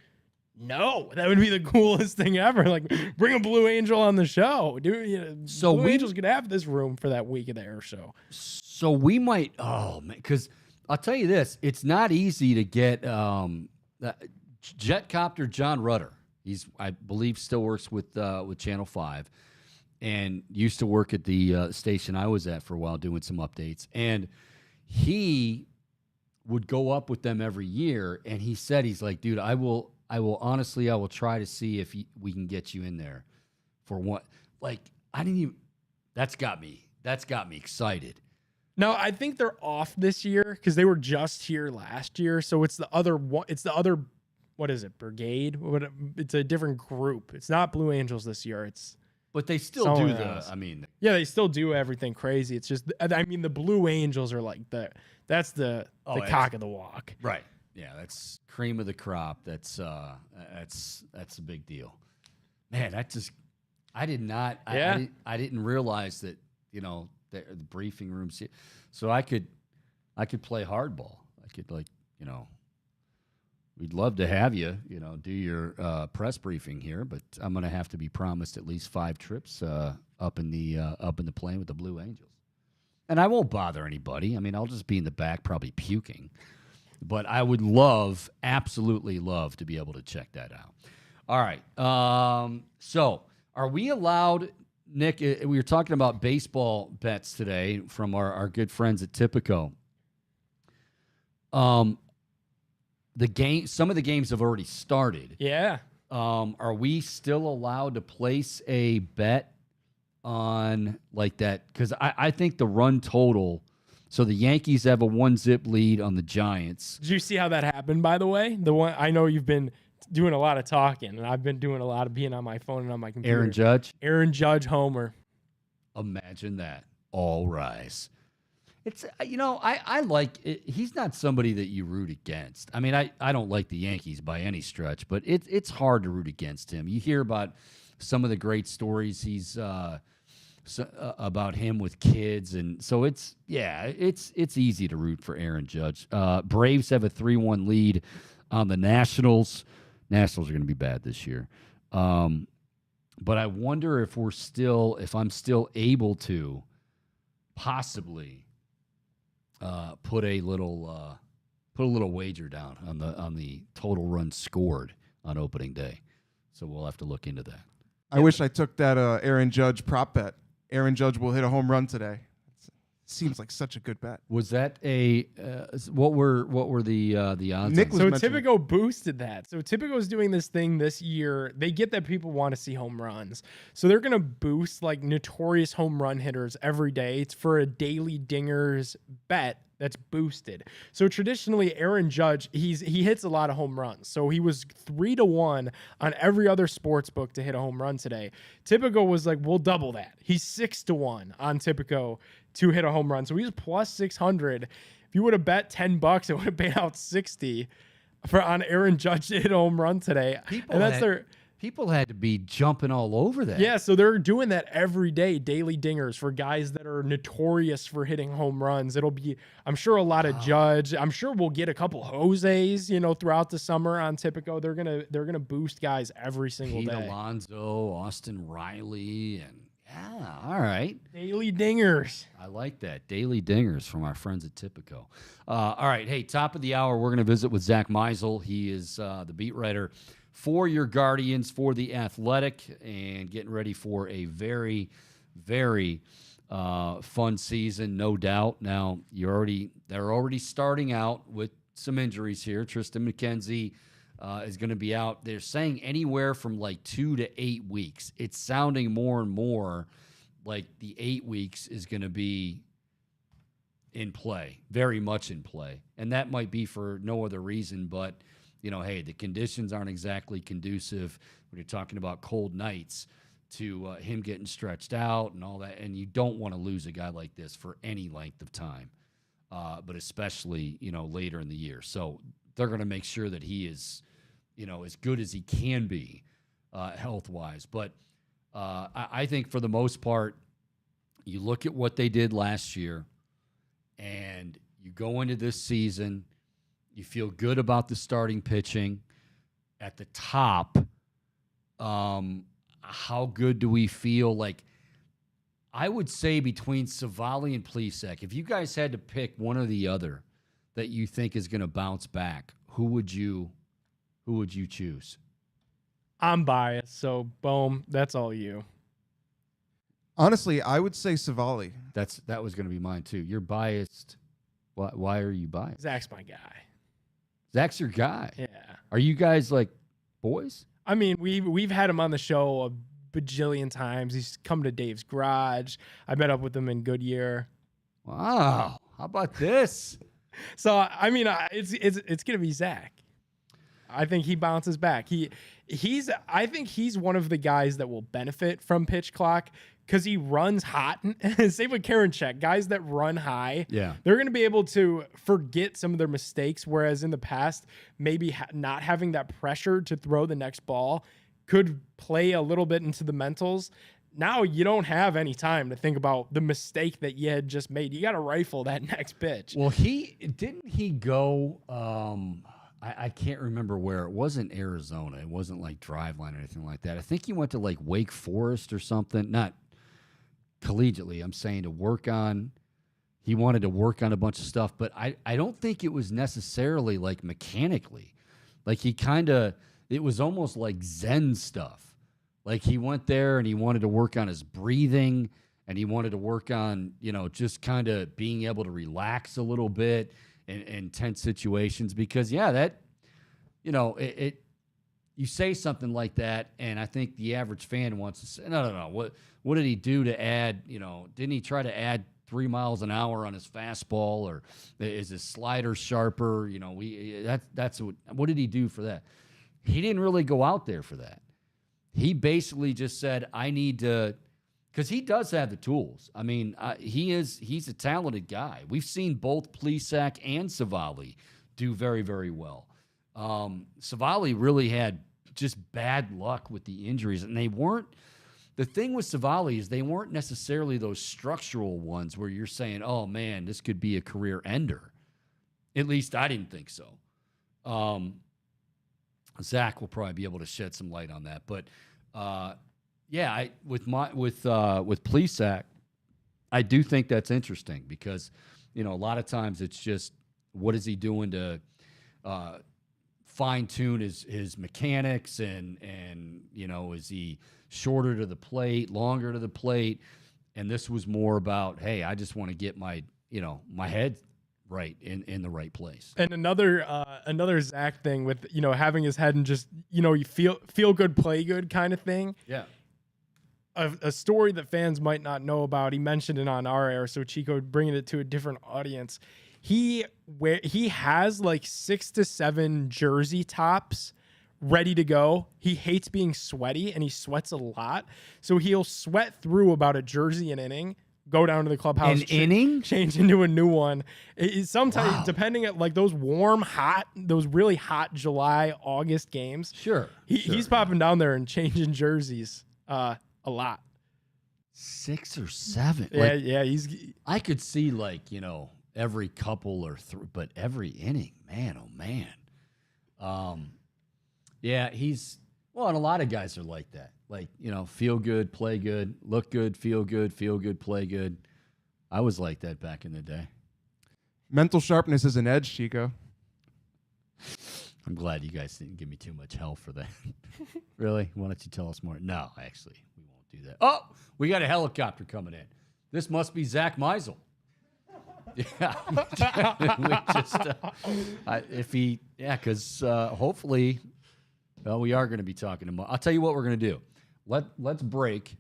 "No, that would be the coolest thing ever. Bring a Blue Angel on the show. Blue Angels could have this room for that week of the air show." So we might, oh man, because I'll tell you this, it's not easy to get Jetcopter John Rudder. He's, I believe, still works with Channel 5 and used to work at the station I was at for a while doing some updates. And he would go up with them every year, and he said, he's like, dude, I will honestly try to see if we can get you in there for one. That's got me excited. No, I think they're off this year because they were just here last year. So it's the other one. It's the other, what is it, brigade? It's a different group. It's not Blue Angels this year. But they still do yeah, they still do everything crazy. It's just, the Blue Angels are that's the cock of the walk. Right. Yeah, that's cream of the crop. That's a big deal. Man, I didn't realize that, the briefing rooms. So I could play hardball. I could we'd love to have you, do your press briefing here, but I'm going to have to be promised at least 5 trips up in the plane with the Blue Angels. And I won't bother anybody. I'll just be in the back probably puking. But I would absolutely love to be able to check that out. All right. So are we allowed, Nick, we were talking about baseball bets today from our good friends at Tipico. Some of the games have already started. Yeah. Are we still allowed to place a bet on like that? Because I think the run total. So the Yankees have a 1-zip lead on the Giants. Did you see how that happened, by the way? The one I know you've been doing a lot of talking, and I've been doing a lot of being on my phone and on my computer. Aaron Judge homer. Imagine that. All rise. It's, I like it. He's not somebody that you root against. I mean, I don't like the Yankees by any stretch, but it's hard to root against him. You hear about some of the great stories he's about him with kids, and so it's easy to root for Aaron Judge. Braves have a 3-1 lead on the Nationals. Nationals are going to be bad this year, but I wonder if I'm still able to possibly put a little wager down on the total runs scored on opening day. So we'll have to look into that. I wish I took that Aaron Judge prop bet. Aaron Judge will hit a home run today. Seems like such a good bet. Was that a what were the odds? Nick was So mentioning- Tipico boosted that. So Tipico's doing this thing this year. They get that people want to see home runs. So they're going to boost like notorious home run hitters every day. It's for a daily dingers bet that's boosted. So traditionally Aaron Judge, he hits a lot of home runs. So he was 3-1 on every other sports book to hit a home run today. Tipico was like, we'll double that. He's 6-1 on Tipico to hit a home run. So he's plus 600. If you would have bet $10, it would have paid out 60 on Aaron Judge to hit a home run today. People had to be jumping all over that. Yeah, so they're doing that every day, daily dingers for guys that are notorious for hitting home runs. It'll be, I'm sure, a lot of Judge. I'm sure we'll get a couple Jose's, throughout the summer on Tipico. They're gonna boost guys every single Pete day. Alonso, Austin Riley, and yeah, all right. Daily dingers. I like that. Daily dingers from our friends at Tipico. All right, hey, top of the hour, we're going to visit with Zack Meisel. He is the beat writer for your Guardians, for The Athletic, and getting ready for a very, very fun season, no doubt. Now, they're already starting out with some injuries here. Tristan McKenzie is going to be out. They're saying anywhere from like 2 to 8 weeks. It's sounding more and more like the 8 weeks is going to be in play, very much in play. And that might be for no other reason but, hey, the conditions aren't exactly conducive when you're talking about cold nights to him getting stretched out and all that. And you don't want to lose a guy like this for any length of time, but especially, later in the year. So they're going to make sure that he is, as good as he can be health-wise. But I think for the most part, you look at what they did last year and you go into this season, you feel good about the starting pitching at the top. How good do we feel? Like, I would say between Savali and Plesac, if you guys had to pick one or the other that you think is going to bounce back, who would you choose? I'm biased, so boom, that's all you. Honestly, I would say Savali. That was going to be mine too. You're biased. Why are you biased? Zach's my guy. Zach's your guy. Yeah. Are you guys like boys? I mean, we've had him on the show a bajillion times. He's come to Dave's garage. I met up with him in Goodyear. Wow. How about this? So I mean, it's gonna be Zach. I think he bounces back. I think he's one of the guys that will benefit from pitch clock because he runs hot. Same with Karinchak. Guys that run high, they're going to be able to forget some of their mistakes, whereas in the past, maybe not having that pressure to throw the next ball could play a little bit into the mentals. Now you don't have any time to think about the mistake that you had just made. You got to rifle that next pitch. Well, didn't he go I can't remember where. It wasn't Arizona. It wasn't like Driveline or anything like that. I think he went to like Wake Forest or something. Not collegiately, I'm saying he wanted to work on a bunch of stuff, but I don't think it was necessarily like mechanically. Like it was almost like Zen stuff. Like he went there and he wanted to work on his breathing and he wanted to work on, just kind of being able to relax a little bit in tense situations because, that, you say something like that, and I think the average fan wants to say, no. What did he do to add? Didn't he try to add 3 miles an hour on his fastball, or is his slider sharper? That's what did he do for that? He didn't really go out there for that. He basically just said, I need to, because he does have the tools. I mean, he's a talented guy. We've seen both Plesac and Savali do very, very well. Savali really had just bad luck with the injuries, and the thing with Savali is they weren't necessarily those structural ones where you're saying, oh man, this could be a career ender. At least I didn't think so. Zach will probably be able to shed some light on that, but with Plesac, I do think that's interesting because a lot of times it's just what is he doing to fine tune his mechanics and is he shorter to the plate, longer to the plate, and this was more about, hey, I just want to get my head right in the right place. And another Zach thing with having his head and just you feel good, play good kind of thing. Yeah. A story that fans might not know about. He mentioned it on our air, so Chico bringing it to a different audience. He has like 6 to 7 jersey tops ready to go. He hates being sweaty, and he sweats a lot, so he'll sweat through about a jersey an inning. Go down to the clubhouse. Inning? Change into a new one. Sometimes, depending at like those those really hot July, August games. Sure. He's popping down there and changing jerseys a lot. 6 or 7. Yeah. I could see every couple or three, but every inning, man, oh man. And a lot of guys are like that. Feel good, play good, look good, feel good, play good. I was like that back in the day. Mental sharpness is an edge, Chico. I'm glad you guys didn't give me too much hell for that. Really? Why don't you tell us more? No, actually, we won't do that. Oh, we got a helicopter coming in. This must be Zack Meisel. Yeah. Because hopefully, we are going to be talking to him. I'll tell you what we're going to do. Let's break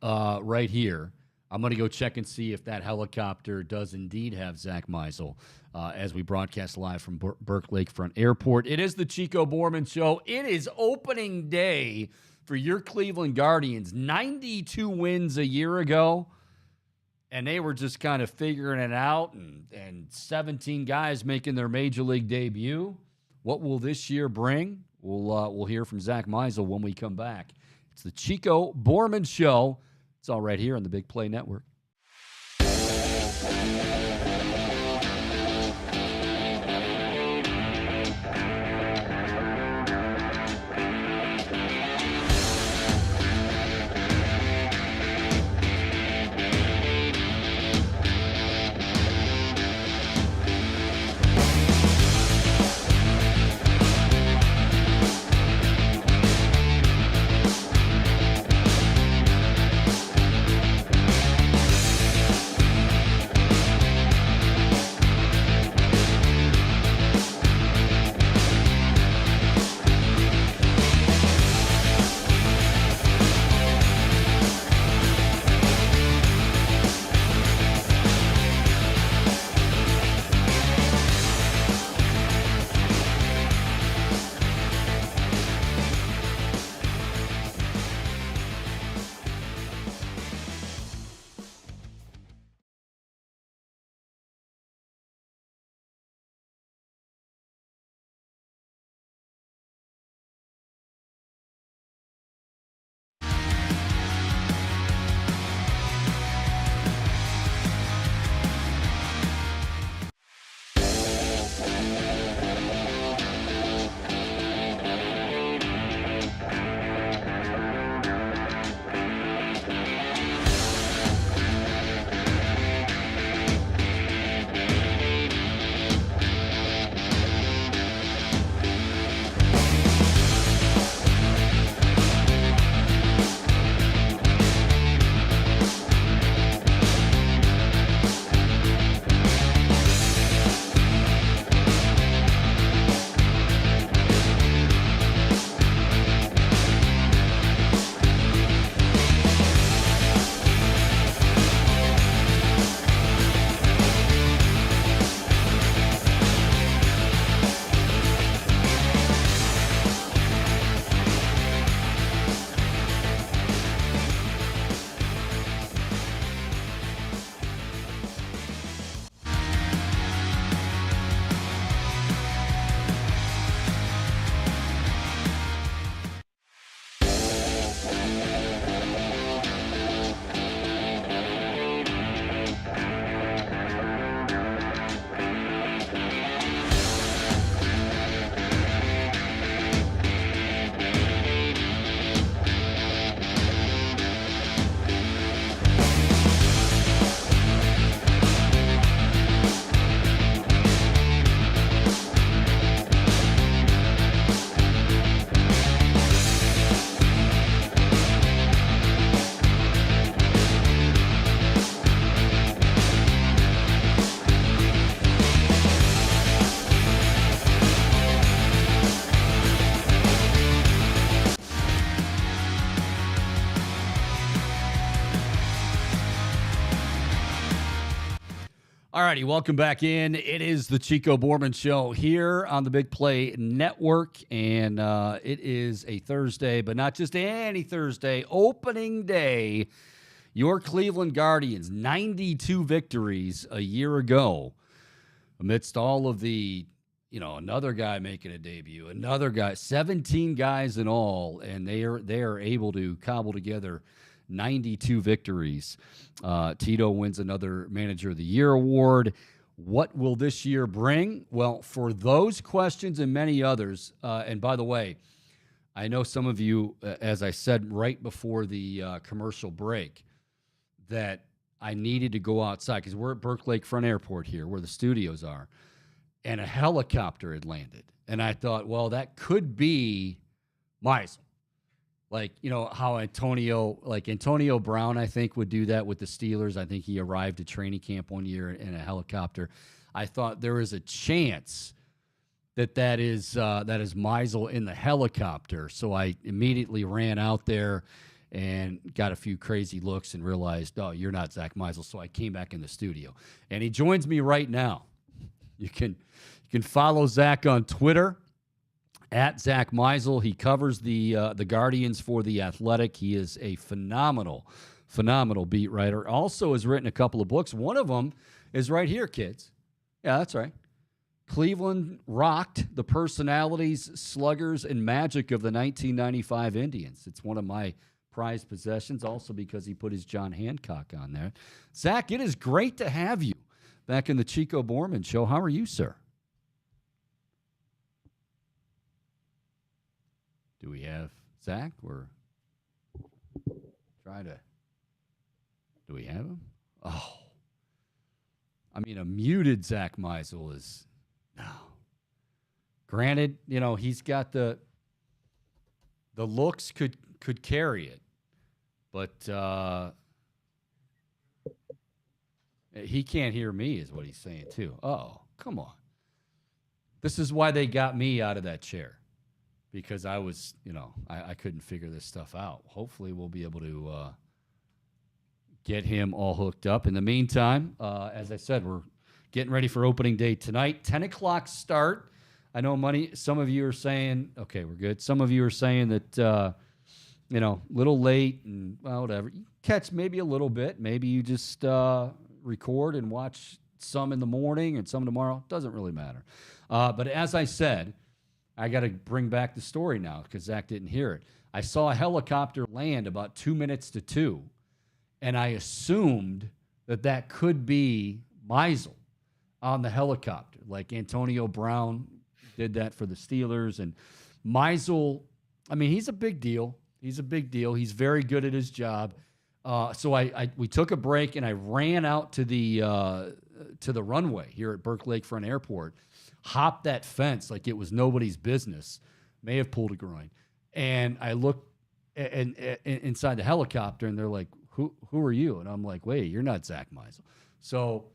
right here. I'm going to go check and see if that helicopter does indeed have Zack Meisel as we broadcast live from Burke Lakefront Airport. It is the Chico Bormann Show. It is opening day for your Cleveland Guardians. 92 wins a year ago, and they were just kind of figuring it out, and 17 guys making their Major League debut. What will this year bring? We'll hear from Zack Meisel when we come back. It's the Chico Bormann Show. It's all right here on the Big Play Network. All righty, welcome back in. It is the Chico Bormann Show here on the Big Play Network, and it is a Thursday, but not just any Thursday, opening day. Your Cleveland Guardians, 92 victories a year ago, amidst all of the, another guy making a debut, another guy, 17 guys in all, and they are able to cobble together 92 victories. Tito wins another Manager of the Year award. What will this year bring? Well, for those questions and many others, and by the way, I know some of you, as I said right before the commercial break, that I needed to go outside because we're at Burke Lakefront Airport here where the studios are, and a helicopter had landed. And I thought, well, that could be Meisel. Like, how Antonio Brown, I think, would do that with the Steelers. I think he arrived at training camp one year in a helicopter. I thought there is a chance that is Meisel in the helicopter. So I immediately ran out there and got a few crazy looks and realized, oh, you're not Zack Meisel. So I came back in the studio. And he joins me right now. You can follow Zack on Twitter at Zack Meisel. He covers the Guardians for The Athletic. He is a phenomenal beat writer. Also has written a couple of books. One of them is right here, kids. Yeah, that's right. Cleveland Rocked: The Personalities, Sluggers, and Magic of the 1995 Indians. It's one of my prized possessions, also because he put his John Hancock on there. Zack, it is great to have you back in the Chico Bormann Show. How are you, sir? Do we have Zack? Do we have him? Oh. I mean, a muted Zack Meisel is, no. Granted, he's got the looks could carry it, but he can't hear me is what he's saying too. Oh, come on. This is why they got me out of that chair. Because I was, I couldn't figure this stuff out. Hopefully we'll be able to get him all hooked up. In the meantime, as I said, we're getting ready for opening day tonight. 10 o'clock start. I know some of you are saying, okay, we're good. Some of you are saying that, little late and whatever. You catch maybe a little bit. Maybe you just record and watch some in the morning and some tomorrow. Doesn't really matter. But as I said, I got to bring back the story now because Zack didn't hear it. I saw a helicopter land about 2 minutes to 2, and I assumed that could be Meisel on the helicopter, like Antonio Brown did that for the Steelers. And Meisel, I mean, he's a big deal. He's He's very good at his job. So we took a break, and I ran out to the runway here at Burke Lakefront Airport. Hopped that fence like it was nobody's business. May have pulled a groin. And I looked inside the helicopter, and they're like, who are you? And I'm like, wait, you're not Zack Meisel. So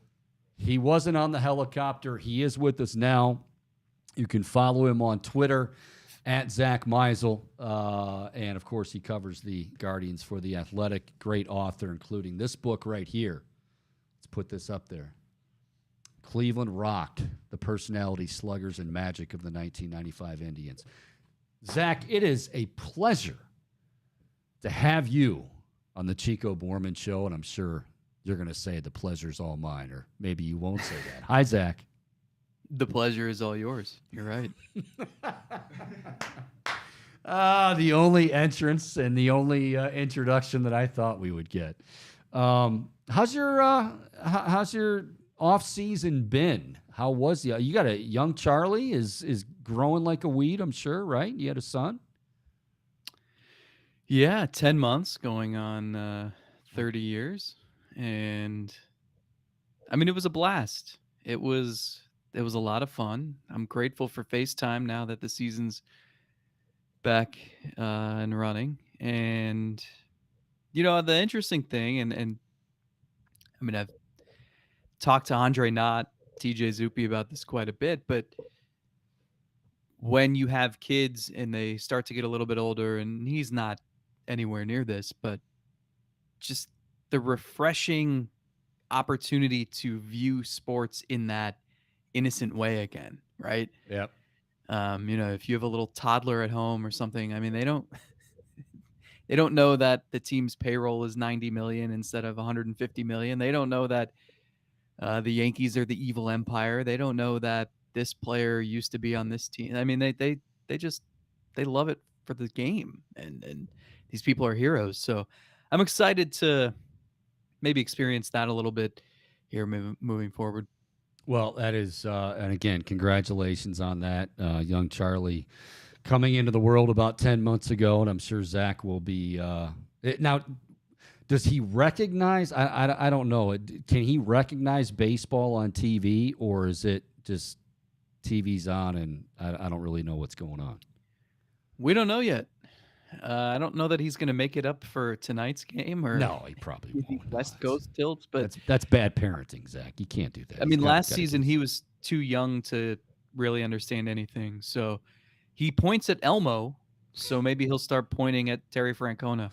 he wasn't on the helicopter. He is with us now. You can follow him on Twitter at Zack Meisel. And, of course, he covers the Guardians for The Athletic. Great author, including this book right here. Let's put this up there. Cleveland Rocked: The Personality, Sluggers, and Magic of the 1995 Indians. Zack, it is a pleasure to have you on the Chico Bormann Show, and I'm sure you're going to say the pleasure's all mine, or maybe you won't say that. Hi, Zack. The pleasure is all yours. You're right. The only entrance and the only introduction that I thought we would get. How's your off season been? How was you got a young Charlie is growing like a weed, I'm sure, right? You had a son? Yeah, 10 months going on 30 years. And I mean, it was a blast. It was a lot of fun. I'm grateful for FaceTime now that the season's back and running. And the interesting thing, and I mean, I've talked to Andre Knott, TJ Zuppe about this quite a bit, but when you have kids and they start to get a little bit older, and he's not anywhere near this, but just the refreshing opportunity to view sports in that innocent way again, right? Yep. If you have a little toddler at home or something, I mean, they don't know that the team's payroll is 90 million instead of 150 million. They don't know that the Yankees are the evil empire. They don't know that this player used to be on this team. I mean, they just they love it for the game, and these people are heroes. So I'm excited to maybe experience that a little bit here moving forward. Well, that is, and again, congratulations on that, young Charlie, coming into the world about 10 months ago, and I'm sure Zach will be. Now, does he recognize? I don't know. Can he recognize baseball on TV, or is it just TV's on and I don't really know what's going on? We don't know yet. I don't know that he's going to make it up for tonight's game, or No, he probably won't. West Coast tilts. But that's bad parenting, Zach. You can't do that. I mean, last season he was too young to really understand anything. So he points at Elmo. So maybe he'll start pointing at Terry Francona.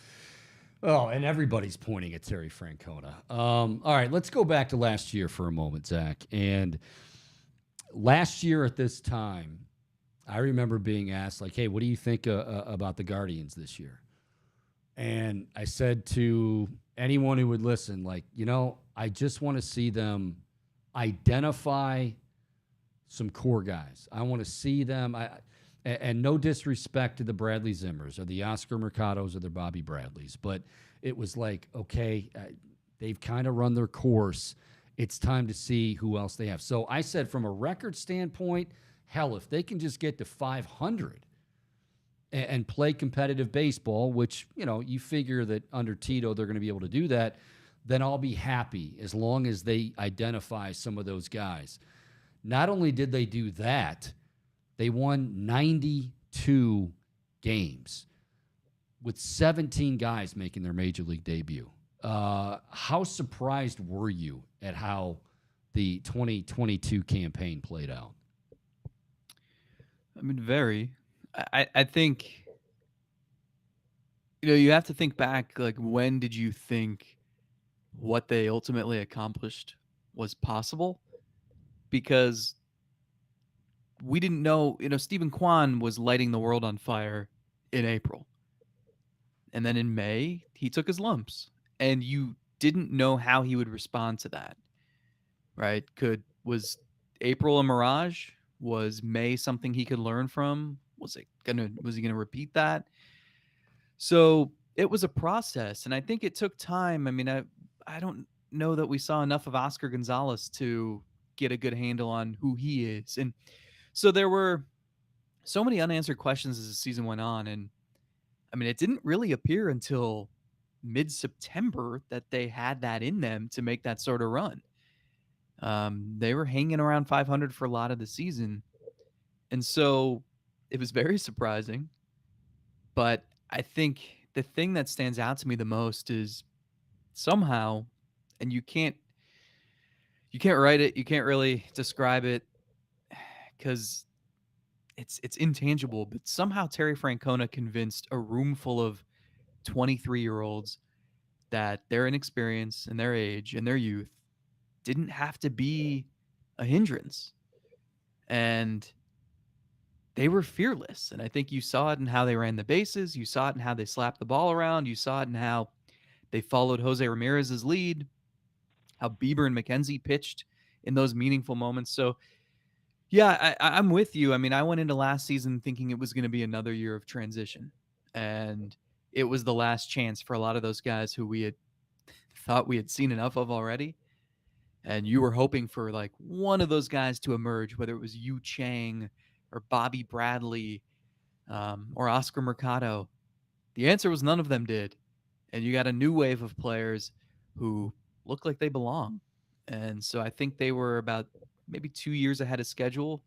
Oh, and everybody's pointing at Terry Francona. All right, let's go back to last year for a moment, Zach. And last year at this time, I remember being asked, like, hey, what do you think about the Guardians this year? And I said to anyone who would listen, like, I just want to see them identify some core guys. I want to see them. And no disrespect to the Bradley Zimmers or the Oscar Mercados or the Bobby Bradleys, but it was like, okay, they've kind of run their course. It's time to see who else they have. So I said, from a record standpoint, hell, if they can just get to 500 and play competitive baseball, which, you figure that under Tito they're going to be able to do that, then I'll be happy as long as they identify some of those guys. Not only did they do that, they won 92 games with 17 guys making their major league debut. How surprised were you at how the 2022 campaign played out? I mean, very. I think, you have to think back, like, when did you think what they ultimately accomplished was possible? Because we didn't know, Stephen Kwan was lighting the world on fire in April. And then in May, he took his lumps. And you didn't know how he would respond to that, right? Was April a mirage? Was May something he could learn from? Was he gonna repeat that? So it was a process, and I think it took time. I mean, I don't know that we saw enough of Oscar Gonzalez to get a good handle on who he is. And so there were so many unanswered questions as the season went on. And I mean, it didn't really appear until mid-September that they had that in them to make that sort of run. They were hanging around 500 for a lot of the season. And so it was very surprising. But I think the thing that stands out to me the most is somehow, and you can't write it, you can't really describe it because it's intangible, but somehow Terry Francona convinced a room full of 23-year-olds that their inexperience and their age and their youth didn't have to be a hindrance. And they were fearless. And I think you saw it in how they ran the bases. You saw it in how they slapped the ball around. You saw it in how they followed Jose Ramirez's lead, how Bieber and McKenzie pitched in those meaningful moments. So, yeah, I'm with you. I mean, I went into last season thinking it was going to be another year of transition. And it was the last chance for a lot of those guys who we had thought we had seen enough of already. And you were hoping for like one of those guys to emerge, whether it was Yu Chang or Bobby Bradley or Oscar Mercado. The answer was none of them did. And you got a new wave of players who look like they belong. And so I think they were about maybe 2 years ahead of schedule.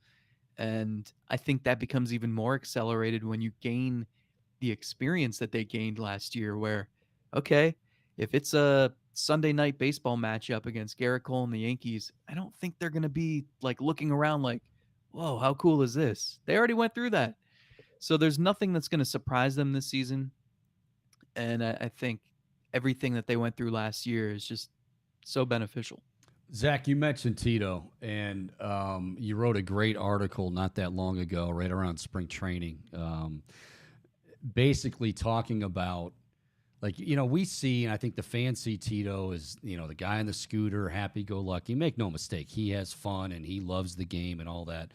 And I think that becomes even more accelerated when you gain the experience that they gained last year, where, okay, if it's a Sunday night baseball matchup against Garrett Cole and the Yankees, I don't think they're going to be like looking around like, whoa, how cool is this? They already went through that. So there's nothing that's going to surprise them this season. And I think everything that they went through last year is just so beneficial. Zach, you mentioned Tito, and you wrote a great article not that long ago, right around spring training, basically talking about, like, we see, and I think the fans see Tito as, the guy on the scooter, happy-go-lucky. Make no mistake, he has fun, and he loves the game and all that.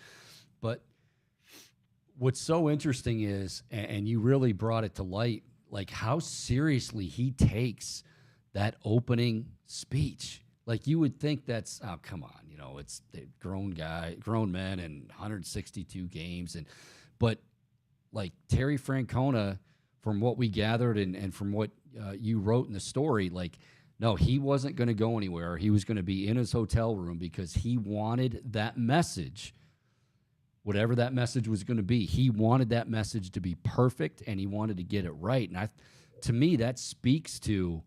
But what's so interesting is, and you really brought it to light, like how seriously he takes that opening speech. Like, you would think that's, oh, come on, it's the grown men and 162 games. But like Terry Francona, from what we gathered and from what you wrote in the story, like, no, he wasn't going to go anywhere. He was going to be in his hotel room because he wanted that message, whatever that message was going to be. He wanted that message to be perfect, and he wanted to get it right. And to me, that speaks to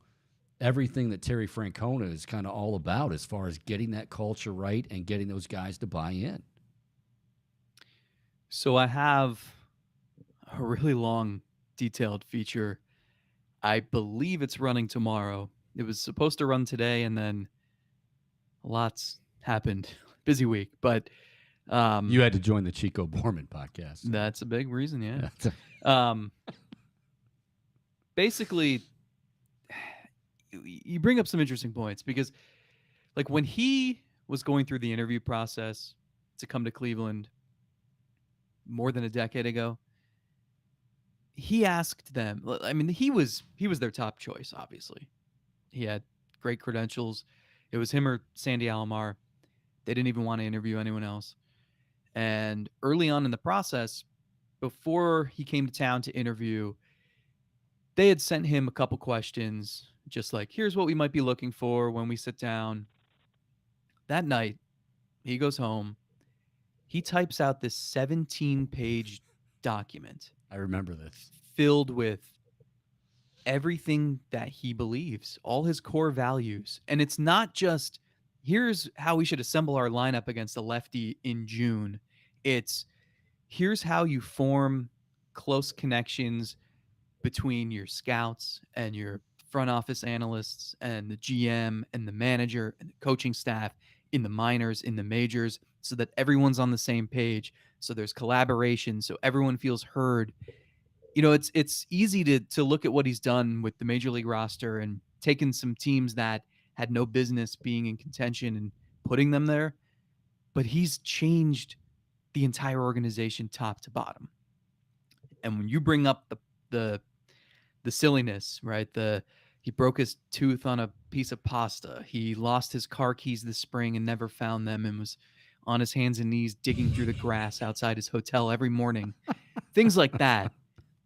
everything that Terry Francona is kind of all about as far as getting that culture right and getting those guys to buy in. So I have a really long, detailed feature. I believe it's running tomorrow. It was supposed to run today, and then lots happened. Busy week, but you had to join the Chico Bormann podcast. That's a big reason, yeah. Basically, you bring up some interesting points because, like, when he was going through the interview process to come to Cleveland more than a decade ago, he asked them, I mean, he was their top choice, obviously. He had great credentials. It was him or Sandy Alomar. They didn't even want to interview anyone else. And early on in the process, before he came to town to interview, they had sent him a couple questions, just like, here's what we might be looking for when we sit down. That night, he goes home. He types out this 17-page document. I remember this. Filled with everything that he believes, all his core values. And it's not just, here's how we should assemble our lineup against a lefty in June. It's, here's how you form close connections between your scouts and your front office analysts and the GM and the manager and the coaching staff in the minors, in the majors, so that everyone's on the same page. So there's collaboration, so everyone feels heard. It's easy to look at what he's done with the major league roster and taking some teams that had no business being in contention and putting them there. But he's changed the entire organization top to bottom. And when you bring up the silliness, right? He broke his tooth on a piece of pasta. He lost his car keys this spring and never found them and was on his hands and knees digging through the grass outside his hotel every morning. Things like that.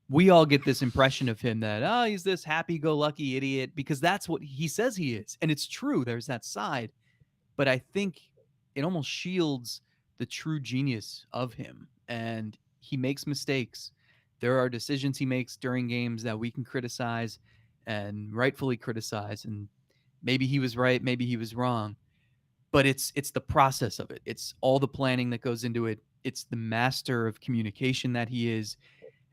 We all get this impression of him that, he's this happy-go-lucky idiot, because that's what he says he is. And it's true. There's that side. But I think it almost shields the true genius of him. And he makes mistakes. There are decisions he makes during games that we can criticize and rightfully criticize. And maybe he was right, maybe he was wrong. But it's the process of it. It's all the planning that goes into it. It's the master of communication that he is.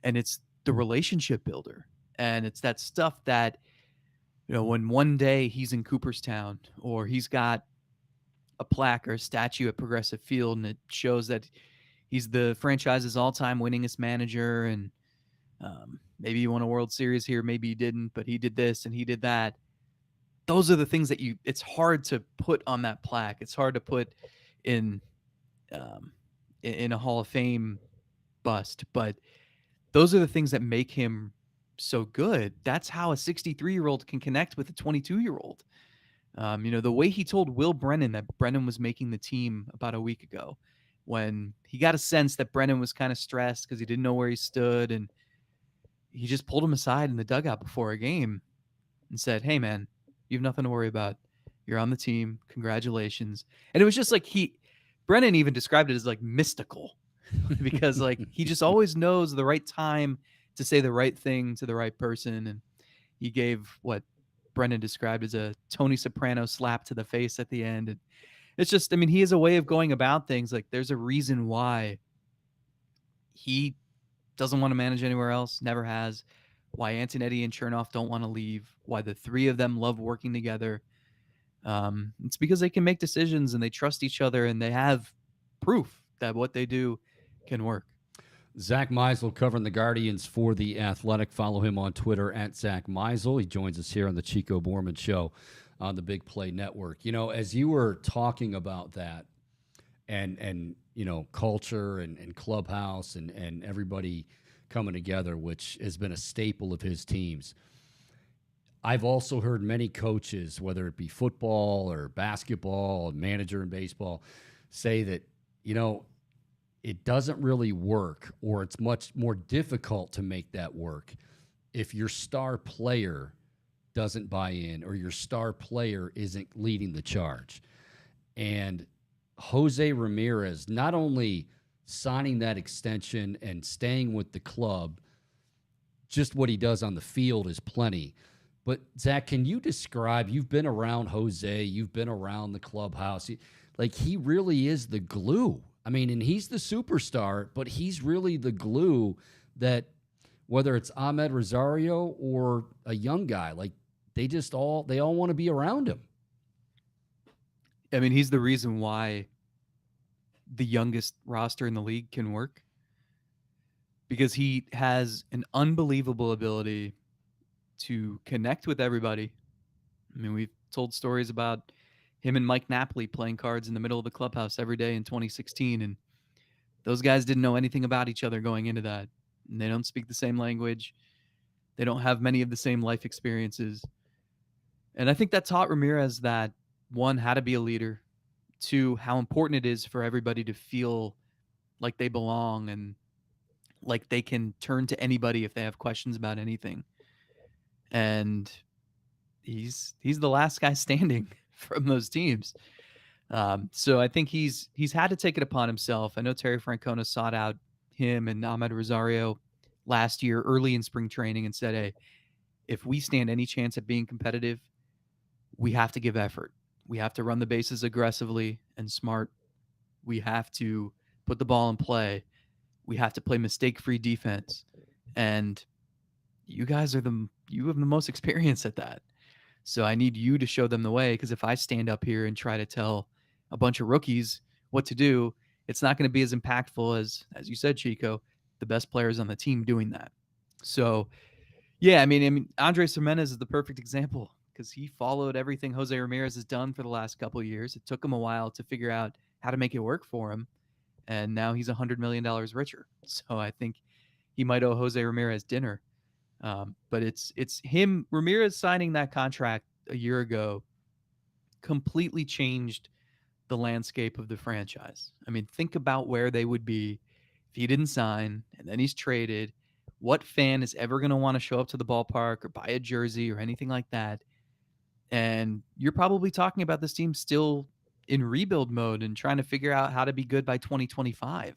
And it's the relationship builder. And it's that stuff that, when one day he's in Cooperstown or he's got a plaque or a statue at Progressive Field and it shows that he's the franchise's all-time winningest manager, and maybe he won a World Series here, maybe he didn't, but he did this and he did that. Those are the things that it's hard to put on that plaque. It's hard to put in a Hall of Fame bust, but those are the things that make him so good. That's how a 63-year-old can connect with a 22-year-old. The way he told Will Brennan that Brennan was making the team about a week ago, when he got a sense that Brennan was kind of stressed because he didn't know where he stood, and he just pulled him aside in the dugout before a game and said, "Hey, man, you have nothing to worry about. You're on the team. Congratulations." And it was just like Brennan even described it as like mystical because like he just always knows the right time to say the right thing to the right person. And he gave what Brennan described as a Tony Soprano slap to the face at the end. And it's just, he has a way of going about things. Like, there's a reason why he doesn't want to manage anywhere else, never has, why Antonetti and Chernoff don't want to leave, why the three of them love working together. It's because they can make decisions and they trust each other and they have proof that what they do can work. Zack Meisel covering the Guardians for The Athletic. Follow him on Twitter at Zack Meisel. He joins us here on the Chico Bormann Show on the Big Play Network. You know, as you were talking about that and you know, culture and clubhouse and everybody coming together, which has been a staple of his teams, I've also heard many coaches, whether it be football or basketball, a manager in baseball, say that, you know, it doesn't really work, or it's much more difficult to make that work if your star player doesn't buy in or your star player isn't leading the charge. And Jose Ramirez, not only signing that extension and staying with the club, just what he does on the field is plenty. But, Zach, can you describe, you've been around Jose, you've been around the clubhouse, like he really is the glue. I mean, and he's the superstar, but he's really the glue that, whether it's Ahmed Rosario or a young guy, like they all want to be around him. I mean, he's the reason why the youngest roster in the league can work, because he has an unbelievable ability to connect with everybody. I mean, we've told stories about him and Mike Napoli playing cards in the middle of the clubhouse every day in 2016. And those guys didn't know anything about each other going into that. And they don't speak the same language. They don't have many of the same life experiences. And I think that taught Ramirez that, one, how to be a leader, two, how important it is for everybody to feel like they belong and like they can turn to anybody if they have questions about anything. And he's the last guy standing from those teams. So I think he's had to take it upon himself. I know Terry Francona sought out him and Ahmed Rosario last year early in spring training and said, hey, if we stand any chance at being competitive, we have to give effort. We have to run the bases aggressively and smart. We have to put the ball in play. We have to play mistake-free defense. And you guys you have the most experience at that. So I need you to show them the way, because if I stand up here and try to tell a bunch of rookies what to do, it's not going to be as impactful as you said, Chico, the best players on the team doing that. So, yeah, I mean, Andres Gimenez is the perfect example, because he followed everything Jose Ramirez has done for the last couple of years. It took him a while to figure out how to make it work for him, and now he's $100 million richer. So I think he might owe Jose Ramirez dinner. But it's him. Ramirez signing that contract a year ago completely changed the landscape of the franchise. I mean, think about where they would be if he didn't sign and then he's traded. What fan is ever going to want to show up to the ballpark or buy a jersey or anything like that? And you're probably talking about this team still in rebuild mode and trying to figure out how to be good by 2025.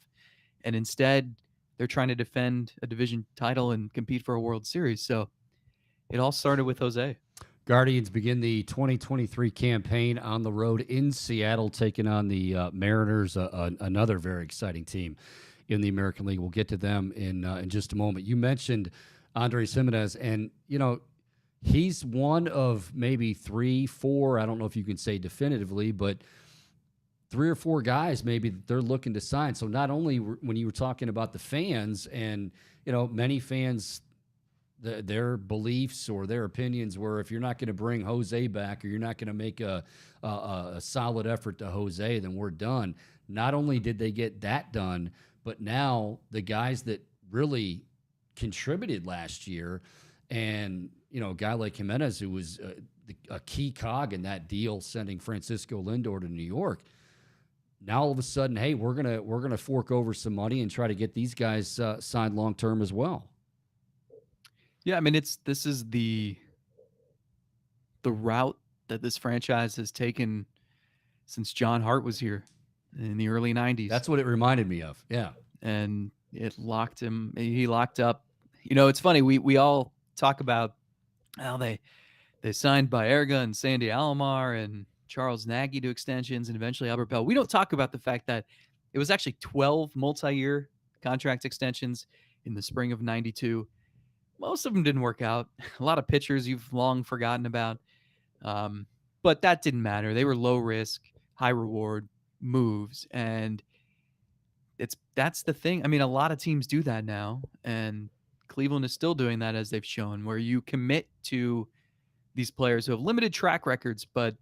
And instead, they're trying to defend a division title and compete for a World Series. So it all started with Jose. Guardians begin the 2023 campaign on the road in Seattle, taking on the Mariners, another very exciting team in the American League. We'll get to them in just a moment. You mentioned Andres Gimenez, and, you know, he's one of maybe 3, 4, I don't know if you can say definitively, but 3 or 4 guys maybe they're looking to sign. So not only when you were talking about the fans, and, you know, many fans, their beliefs or their opinions were, if you're not going to bring Jose back or you're not going to make a solid effort to Jose, then we're done. Not only did they get that done, but now the guys that really contributed last year, and, you know, a guy like Gimenez, who was a key cog in that deal sending Francisco Lindor to New York, now all of a sudden, hey, we're gonna fork over some money and try to get these guys signed long term as well. Yeah, I mean, this is the route that this franchise has taken since John Hart was here in the early 90s. That's what it reminded me of. Yeah. And it locked him. He locked up. You know, it's funny. We all talk about how they signed Baerga and Sandy Alomar and Charles Nagy to extensions and eventually Albert Bell. We don't talk about the fact that it was actually 12 multi-year contract extensions in the spring of 92. Most of them didn't work out. A lot of pitchers you've long forgotten about. But that didn't matter. They were low risk, high reward moves, and that's the thing. I mean, a lot of teams do that now, and Cleveland is still doing that, as they've shown, where you commit to these players who have limited track records, but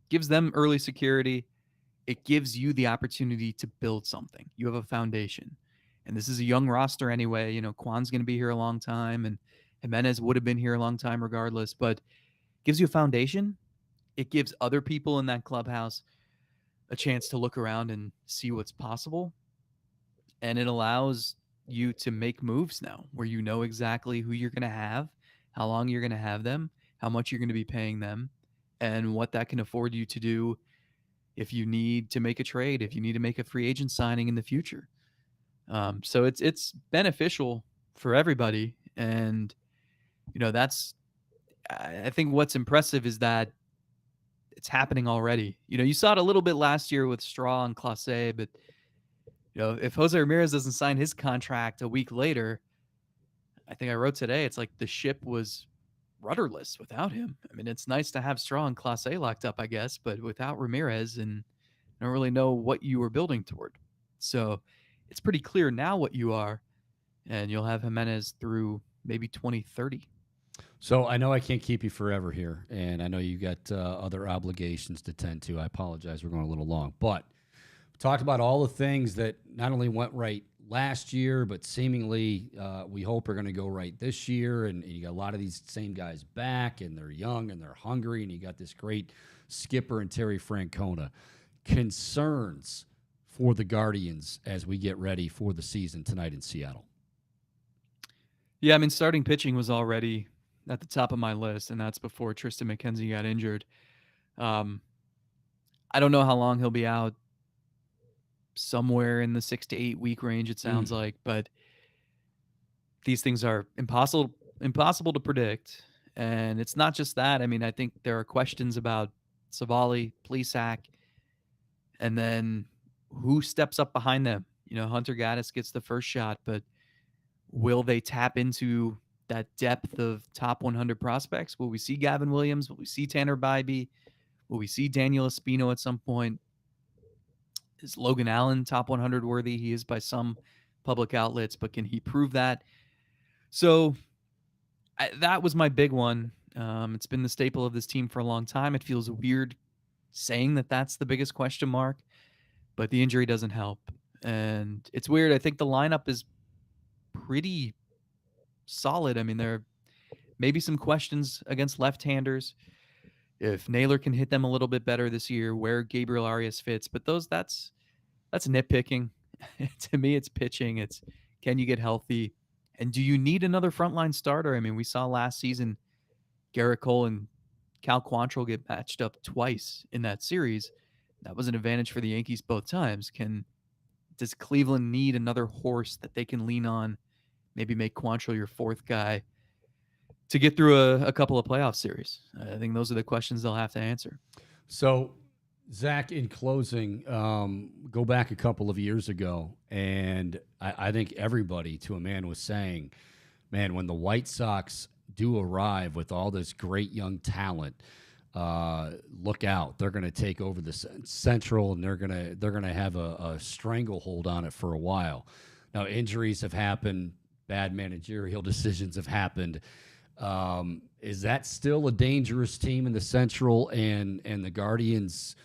gives them early security. It gives you the opportunity to build something. You have a foundation. And this is a young roster anyway. Kwan's going to be here a long time, and Jimenez would have been here a long time regardless, but gives you a foundation. It gives other people in that clubhouse a chance to look around and see what's possible. And it allows you to make moves now where you know exactly who you're going to have, how long you're going to have them, how much you're going to be paying them, and what that can afford you to do if you need to make a trade, if you need to make a free agent signing in the future. So it's beneficial for everybody. And, that's, I think what's impressive is that it's happening already. You saw it a little bit last year with Straw and Clase, but if Jose Ramirez doesn't sign his contract a week later, I think I wrote today, it's like the ship was rudderless without him. I mean, it's nice to have Straw and Clase locked up, I guess, but without Ramirez, and I don't really know what you were building toward. So it's pretty clear now what you are, and you'll have Jimenez through maybe 2030. So I know I can't keep you forever here, and I know you got other obligations to tend to. I apologize, we're going a little long, but we talked about all the things that not only went right last year, but seemingly we hope are going to go right this year. And you got a lot of these same guys back, and they're young and they're hungry, and you got this great skipper and Terry Francona. Concerns for the Guardians as we get ready for the season tonight in Seattle? Yeah, I mean, starting pitching was already at the top of my list, and that's before Tristan McKenzie got injured. I don't know how long he'll be out. Somewhere in the 6 to 8 week range, it sounds like, but these things are impossible to predict. And it's not just that. I mean, I think there are questions about Savali, Plesac, and then who steps up behind them. Hunter Gaddis gets the first shot, but will they tap into that depth of top 100 prospects? Will we see Gavin Williams? Will we see Tanner Bybee? Will we see Daniel Espino at some point? Is Logan Allen top 100 worthy? He is by some public outlets, but can he prove that? So that was my big one. It's been the staple of this team for a long time. It feels weird saying that that's the biggest question mark, but the injury doesn't help. And it's weird. I think the lineup is pretty solid. I mean, there are maybe some questions against left-handers. If Naylor can hit them a little bit better this year, where Gabriel Arias fits, but that's nitpicking. To me, it's pitching. It's, can you get healthy? And do you need another frontline starter? I mean, we saw last season Garrett Cole and Cal Quantrill get matched up twice in that series. That was an advantage for the Yankees both times. Does Cleveland need another horse that they can lean on? Maybe make Quantrill your fourth guy to get through a couple of playoff series? I think those are the questions they'll have to answer. So, Zach, in closing, go back a couple of years ago, and I think everybody to a man was saying, man, when the White Sox do arrive with all this great young talent, look out. They're going to take over the Central, and they're going to have a stranglehold on it for a while. Now, injuries have happened. Bad managerial decisions have happened. Is that still a dangerous team in the Central, and the Guardians'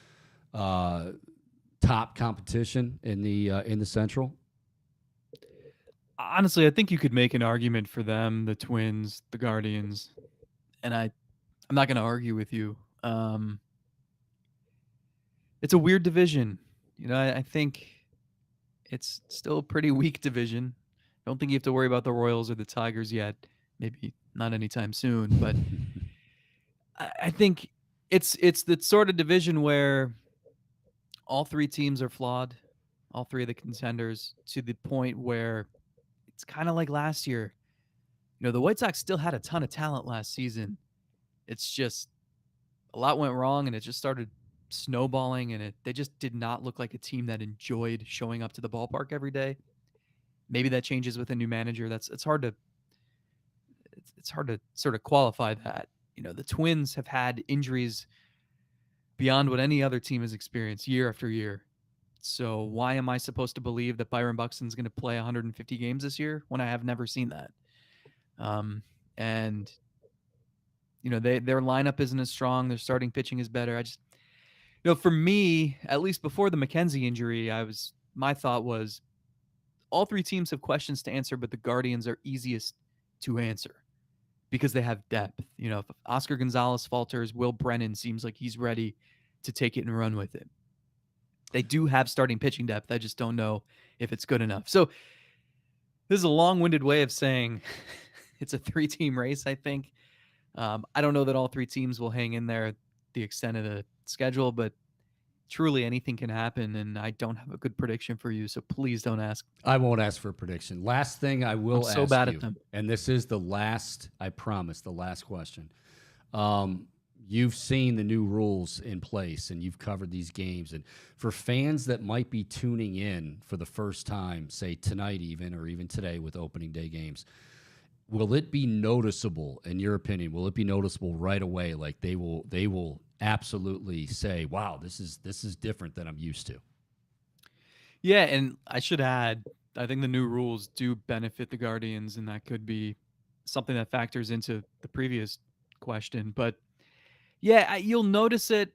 top competition in the Central? Honestly, I think you could make an argument for them, the Twins, the Guardians, and I'm not going to argue with you. It's a weird division. I think it's still a pretty weak division. I don't think you have to worry about the Royals or the Tigers yet. Maybe not anytime soon, but I think it's the sort of division where all three teams are flawed, all three of the contenders, to the point where it's kind of like last year. The White Sox still had a ton of talent last season. It's just a lot went wrong, and it just started snowballing, and they just did not look like a team that enjoyed showing up to the ballpark every day. Maybe that changes with a new manager. It's hard to sort of qualify that. The Twins have had injuries beyond what any other team has experienced year after year. So why am I supposed to believe that Byron Buxton's going to play 150 games this year when I have never seen that? And their lineup isn't as strong. Their starting pitching is better. For me, at least before the McKenzie injury, my thought was all three teams have questions to answer, but the Guardians are easiest to answer because they have depth. If Oscar Gonzalez falters, Will Brennan seems like he's ready to take it and run with it. They do have starting pitching depth. I just don't know if it's good enough. So this is a long-winded way of saying it's a three-team race, I think. I don't know that all three teams will hang in there the extent of the schedule, but truly anything can happen, and I don't have a good prediction for you, so please don't ask. I won't ask for a prediction. Last thing I will ask you. I'm so bad at them. And this is the last, I promise, the last question. You've seen the new rules in place, and you've covered these games. And for fans that might be tuning in for the first time, say tonight even, or even today with opening day games, will it be noticeable, in your opinion? Will it be noticeable right away? Like they will absolutely say, "Wow, this is different than I'm used to." Yeah, and I should add, I think the new rules do benefit the Guardians, and that could be something that factors into the previous question. But yeah, you'll notice it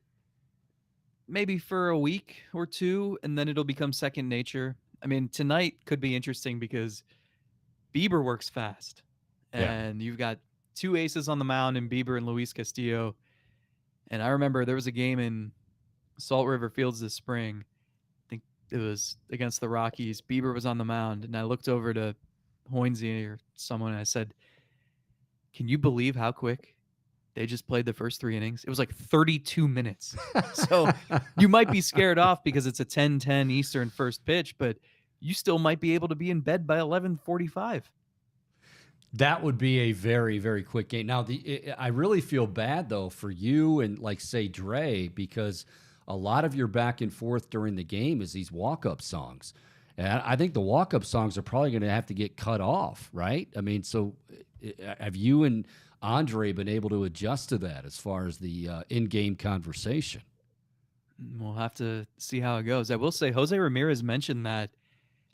maybe for a week or two, and then it'll become second nature. I mean, tonight could be interesting because Bieber works fast. And you've got two aces on the mound in Bieber and Luis Castillo. And I remember there was a game in Salt River Fields this spring. I think it was against the Rockies. Bieber was on the mound, and I looked over to Hoynesy or someone, and I said, "Can you believe how quick they just played the first 3 innings?" It was like 32 minutes. So you might be scared off because it's a 10:10 Eastern first pitch, but you still might be able to be in bed by 11:45. That would be a very, very quick game. Now, I really feel bad, though, for you and, like, say, Dre, because a lot of your back and forth during the game is these walk-up songs. And I think the walk-up songs are probably going to have to get cut off, right? I mean, so have you and Andre been able to adjust to that as far as the in-game conversation? We'll have to see how it goes. I will say Jose Ramirez mentioned that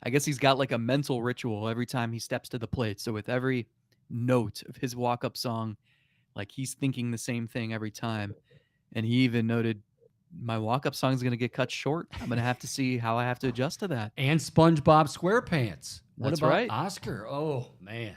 I guess he's got like a mental ritual every time he steps to the plate. So with every note of his walk-up song, like he's thinking the same thing every time. And he even noted, my walk-up song is going to get cut short. I'm going to have to see how I have to adjust to that. And SpongeBob SquarePants. That's what about right. Oscar? Oh, man.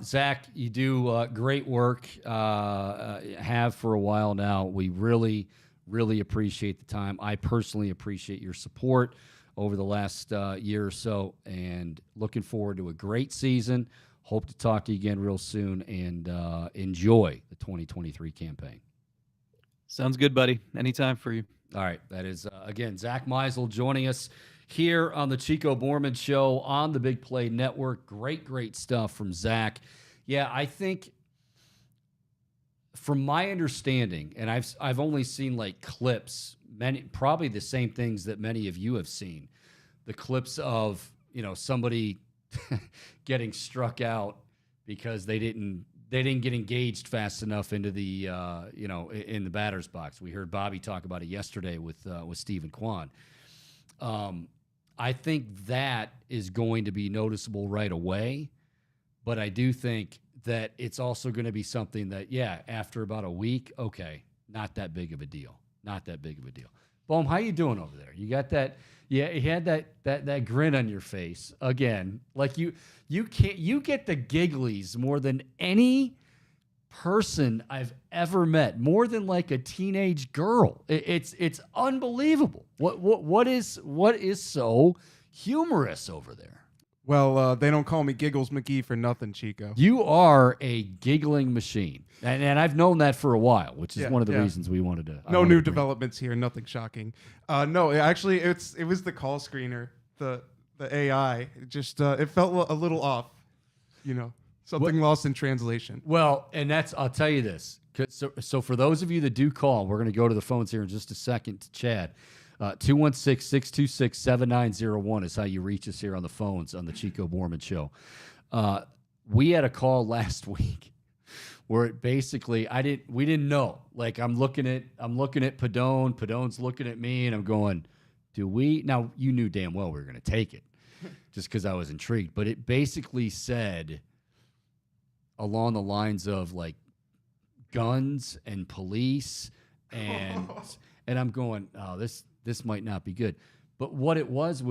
Zach, you do great work, have for a while now. We really, really appreciate the time. I personally appreciate your support over the last year or so, and looking forward to a great season. Hope to talk to you again real soon, and enjoy the 2023 campaign. Sounds good, buddy. Anytime for you. All right. That is, again, Zack Meisel joining us here on the Chico Bormann Show on the Big Play Network. Great stuff from Zach. Yeah, I think from my understanding, and I've only seen like clips, probably the same things that many of you have seen, the clips of, somebody getting struck out because they didn't get engaged fast enough into the in the batter's box. We heard Bobby talk about it yesterday with Stephen Kwan. I think that is going to be noticeable right away, but I do think that it's also going to be something that, after about a week, okay, not that big of a deal. Not that big of a deal. Bohm, how you doing over there? You got that? Yeah, you had that grin on your face again. Like you get the gigglies more than any person I've ever met, more than like a teenage girl. It's unbelievable. What is so humorous over there? Well, they don't call me Giggles McGee for nothing, Chico. You are a giggling machine, and I've known that for a while, which is one of the reasons we wanted to. No new developments here, nothing shocking. No, actually, it was the call screener, the AI. It just it felt a little off, something lost in translation. Well, and I'll tell you this. So for those of you that do call, we're going to go to the phones here in just a second to Chad. 216-626-7901 is how you reach us here on the phones on the Chico Bormann Show. We had a call last week where it basically we didn't know. Like I'm looking at Padone, Padone's looking at me, and I'm going, do we? Now you knew damn well we were going to take it, just because I was intrigued. But it basically said along the lines of like guns and police, and I'm going, oh, this might not be good. But what it was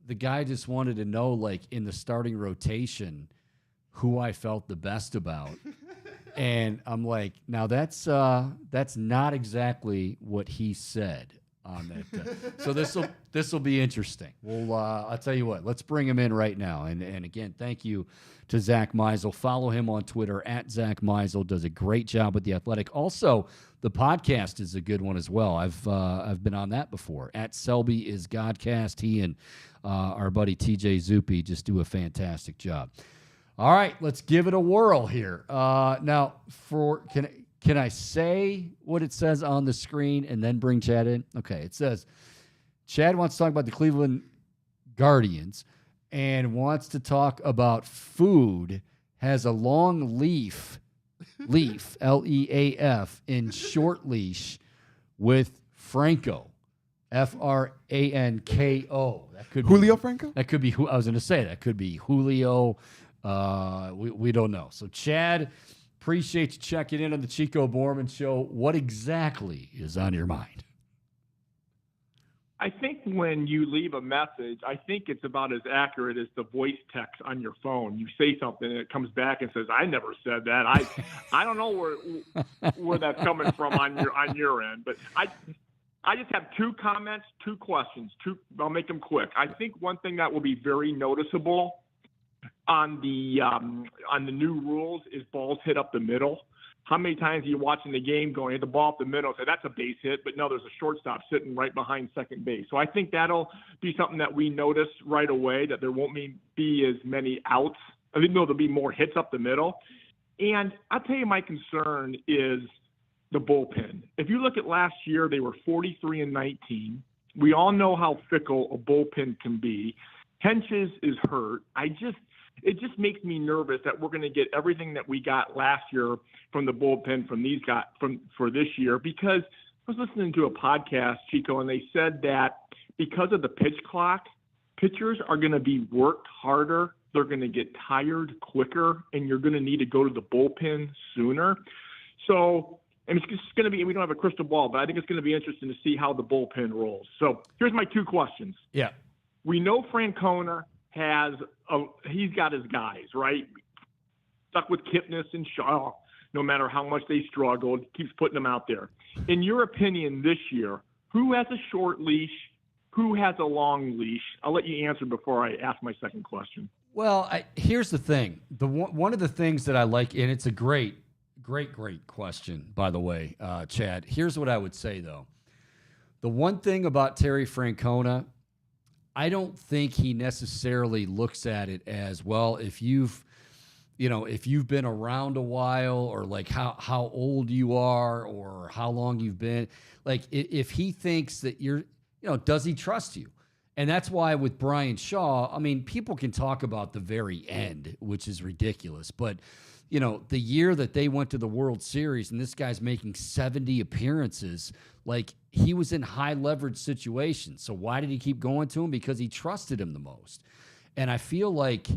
the guy just wanted to know, like in the starting rotation, who I felt the best about. And I'm like, now that's not exactly what he said on that. So this will be interesting. Well, I'll tell you what, let's bring him in right now. And again, thank you to Zack Meisel. Follow him on Twitter at Zack Meisel. Does a great job with The Athletic. Also, the podcast is a good one as well. I've been on that before. At Selby is Godcast. He and our buddy TJ Zuppi just do a fantastic job. All right, let's give it a whirl here. Now, can I say what it says on the screen and then bring Chad in? Okay, it says Chad wants to talk about the Cleveland Guardians and wants to talk about food, has a long leaf, L-E-A-F, in short leash with Franco, Franko. That could be Julio Franco? That could be, I was going to say, that could be Julio. We don't know. So, Chad, appreciate you checking in on the Chico Bormann Show. What exactly is on your mind? I think when you leave a message, I think it's about as accurate as the voice text on your phone. You say something and it comes back and says, "I never said that." I don't know where that's coming from on your end, but I just have two comments, two questions. I'll make them quick. I think one thing that will be very noticeable on the new rules is balls hit up the middle. How many times are you watching the game going, hit the ball up the middle, say that's a base hit, but no, there's a shortstop sitting right behind second base. So I think that'll be something that we notice right away, that there won't be as many outs. I think there'll be more hits up the middle. And I'll tell you, my concern is the bullpen. If you look at last year, they were 43-19. We all know how fickle a bullpen can be. Henches is hurt. It just makes me nervous that we're going to get everything that we got last year from the bullpen from these guys for this year, because I was listening to a podcast, Chico, and they said that because of the pitch clock, pitchers are going to be worked harder. They're going to get tired quicker, and you're going to need to go to the bullpen sooner. So, and it's just going to be, we don't have a crystal ball, but I think it's going to be interesting to see how the bullpen rolls. So here's my two questions. Yeah. We know Francona he's got his guys, right? Stuck with Kipnis and Shaw, no matter how much they struggled, keeps putting them out there. In your opinion, this year, who has a short leash? Who has a long leash? I'll let you answer before I ask my second question. Well, here's the thing. One of the things that I like, and it's a great question, by the way, Chad. Here's what I would say, though. The one thing about Terry Francona, I don't think he necessarily looks at it as, well, if you've been around a while, or like how old you are, or how long you've been, like if he thinks that does he trust you? And that's why with Brian Shaw, I mean, people can talk about the very end, which is ridiculous, but the year that they went to the World Series and this guy's making 70 appearances, like he was in high leverage situations. So why did he keep going to him? Because he trusted him the most. And I feel like,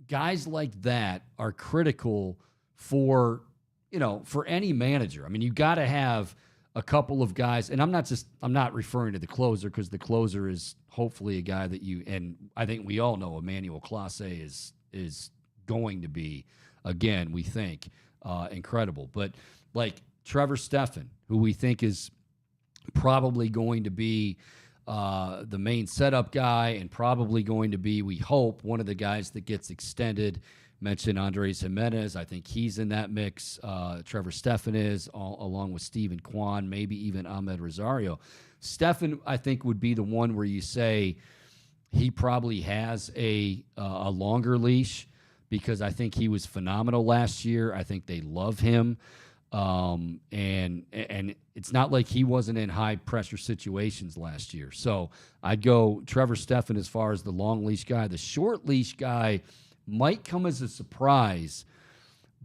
guys like that are critical for any manager. I mean, you got to have a couple of guys, and I'm not referring to the closer, because the closer is hopefully a guy that and I think we all know Emmanuel Clase is going to be, again, we think, incredible. But like Trevor Stephan, who we think is probably going to be the main setup guy, and probably going to be, we hope, one of the guys that gets extended. Mentioned Andres Jimenez. I think he's in that mix. Trevor Stephan is, along with Steven Kwan, maybe even Ahmed Rosario. Stephan, I think, would be the one where you say he probably has a longer leash, because I think he was phenomenal last year. I think they love him. And it's not like he wasn't in high pressure situations last year. So I'd go Trevor Stephan as far as the long leash guy. The short leash guy might come as a surprise,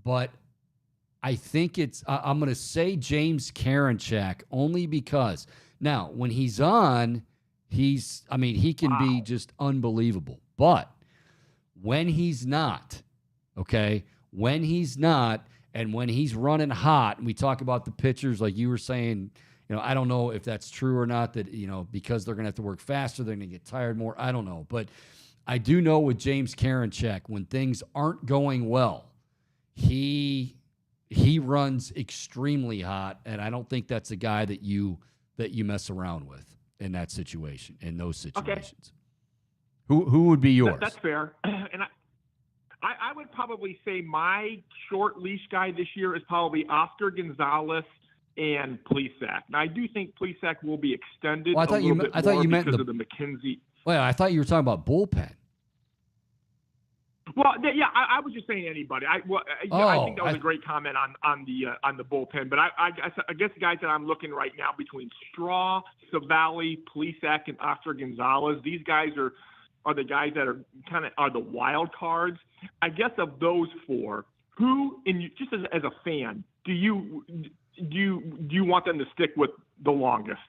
but I think I'm going to say James Karinchak only because now when he's on, he can be just unbelievable. But when he's not, okay, when he's not, and when he's running hot, and we talk about the pitchers, like you were saying, I don't know if that's true or not, that, because they're going to have to work faster, they're going to get tired more. I don't know. But I do know with James Karinchak, when things aren't going well, he runs extremely hot, and I don't think that's a guy that you mess around with in that situation, in those situations. Okay. Who would be yours? That's fair. And I would probably say my short leash guy this year is probably Oscar Gonzalez and Plesac. Now, I do think Plesac will be extended a little bit more because of the McKenzie. Well, I thought you were talking about bullpen. Well, yeah, I was just saying anybody. I think that was a great comment on the bullpen. But I guess the guys that I'm looking right now between Straw, Savali, Plesac, and Oscar Gonzalez, these guys are the guys that are the wild cards. I guess of those four, who, just as a fan, do you want them to stick with the longest?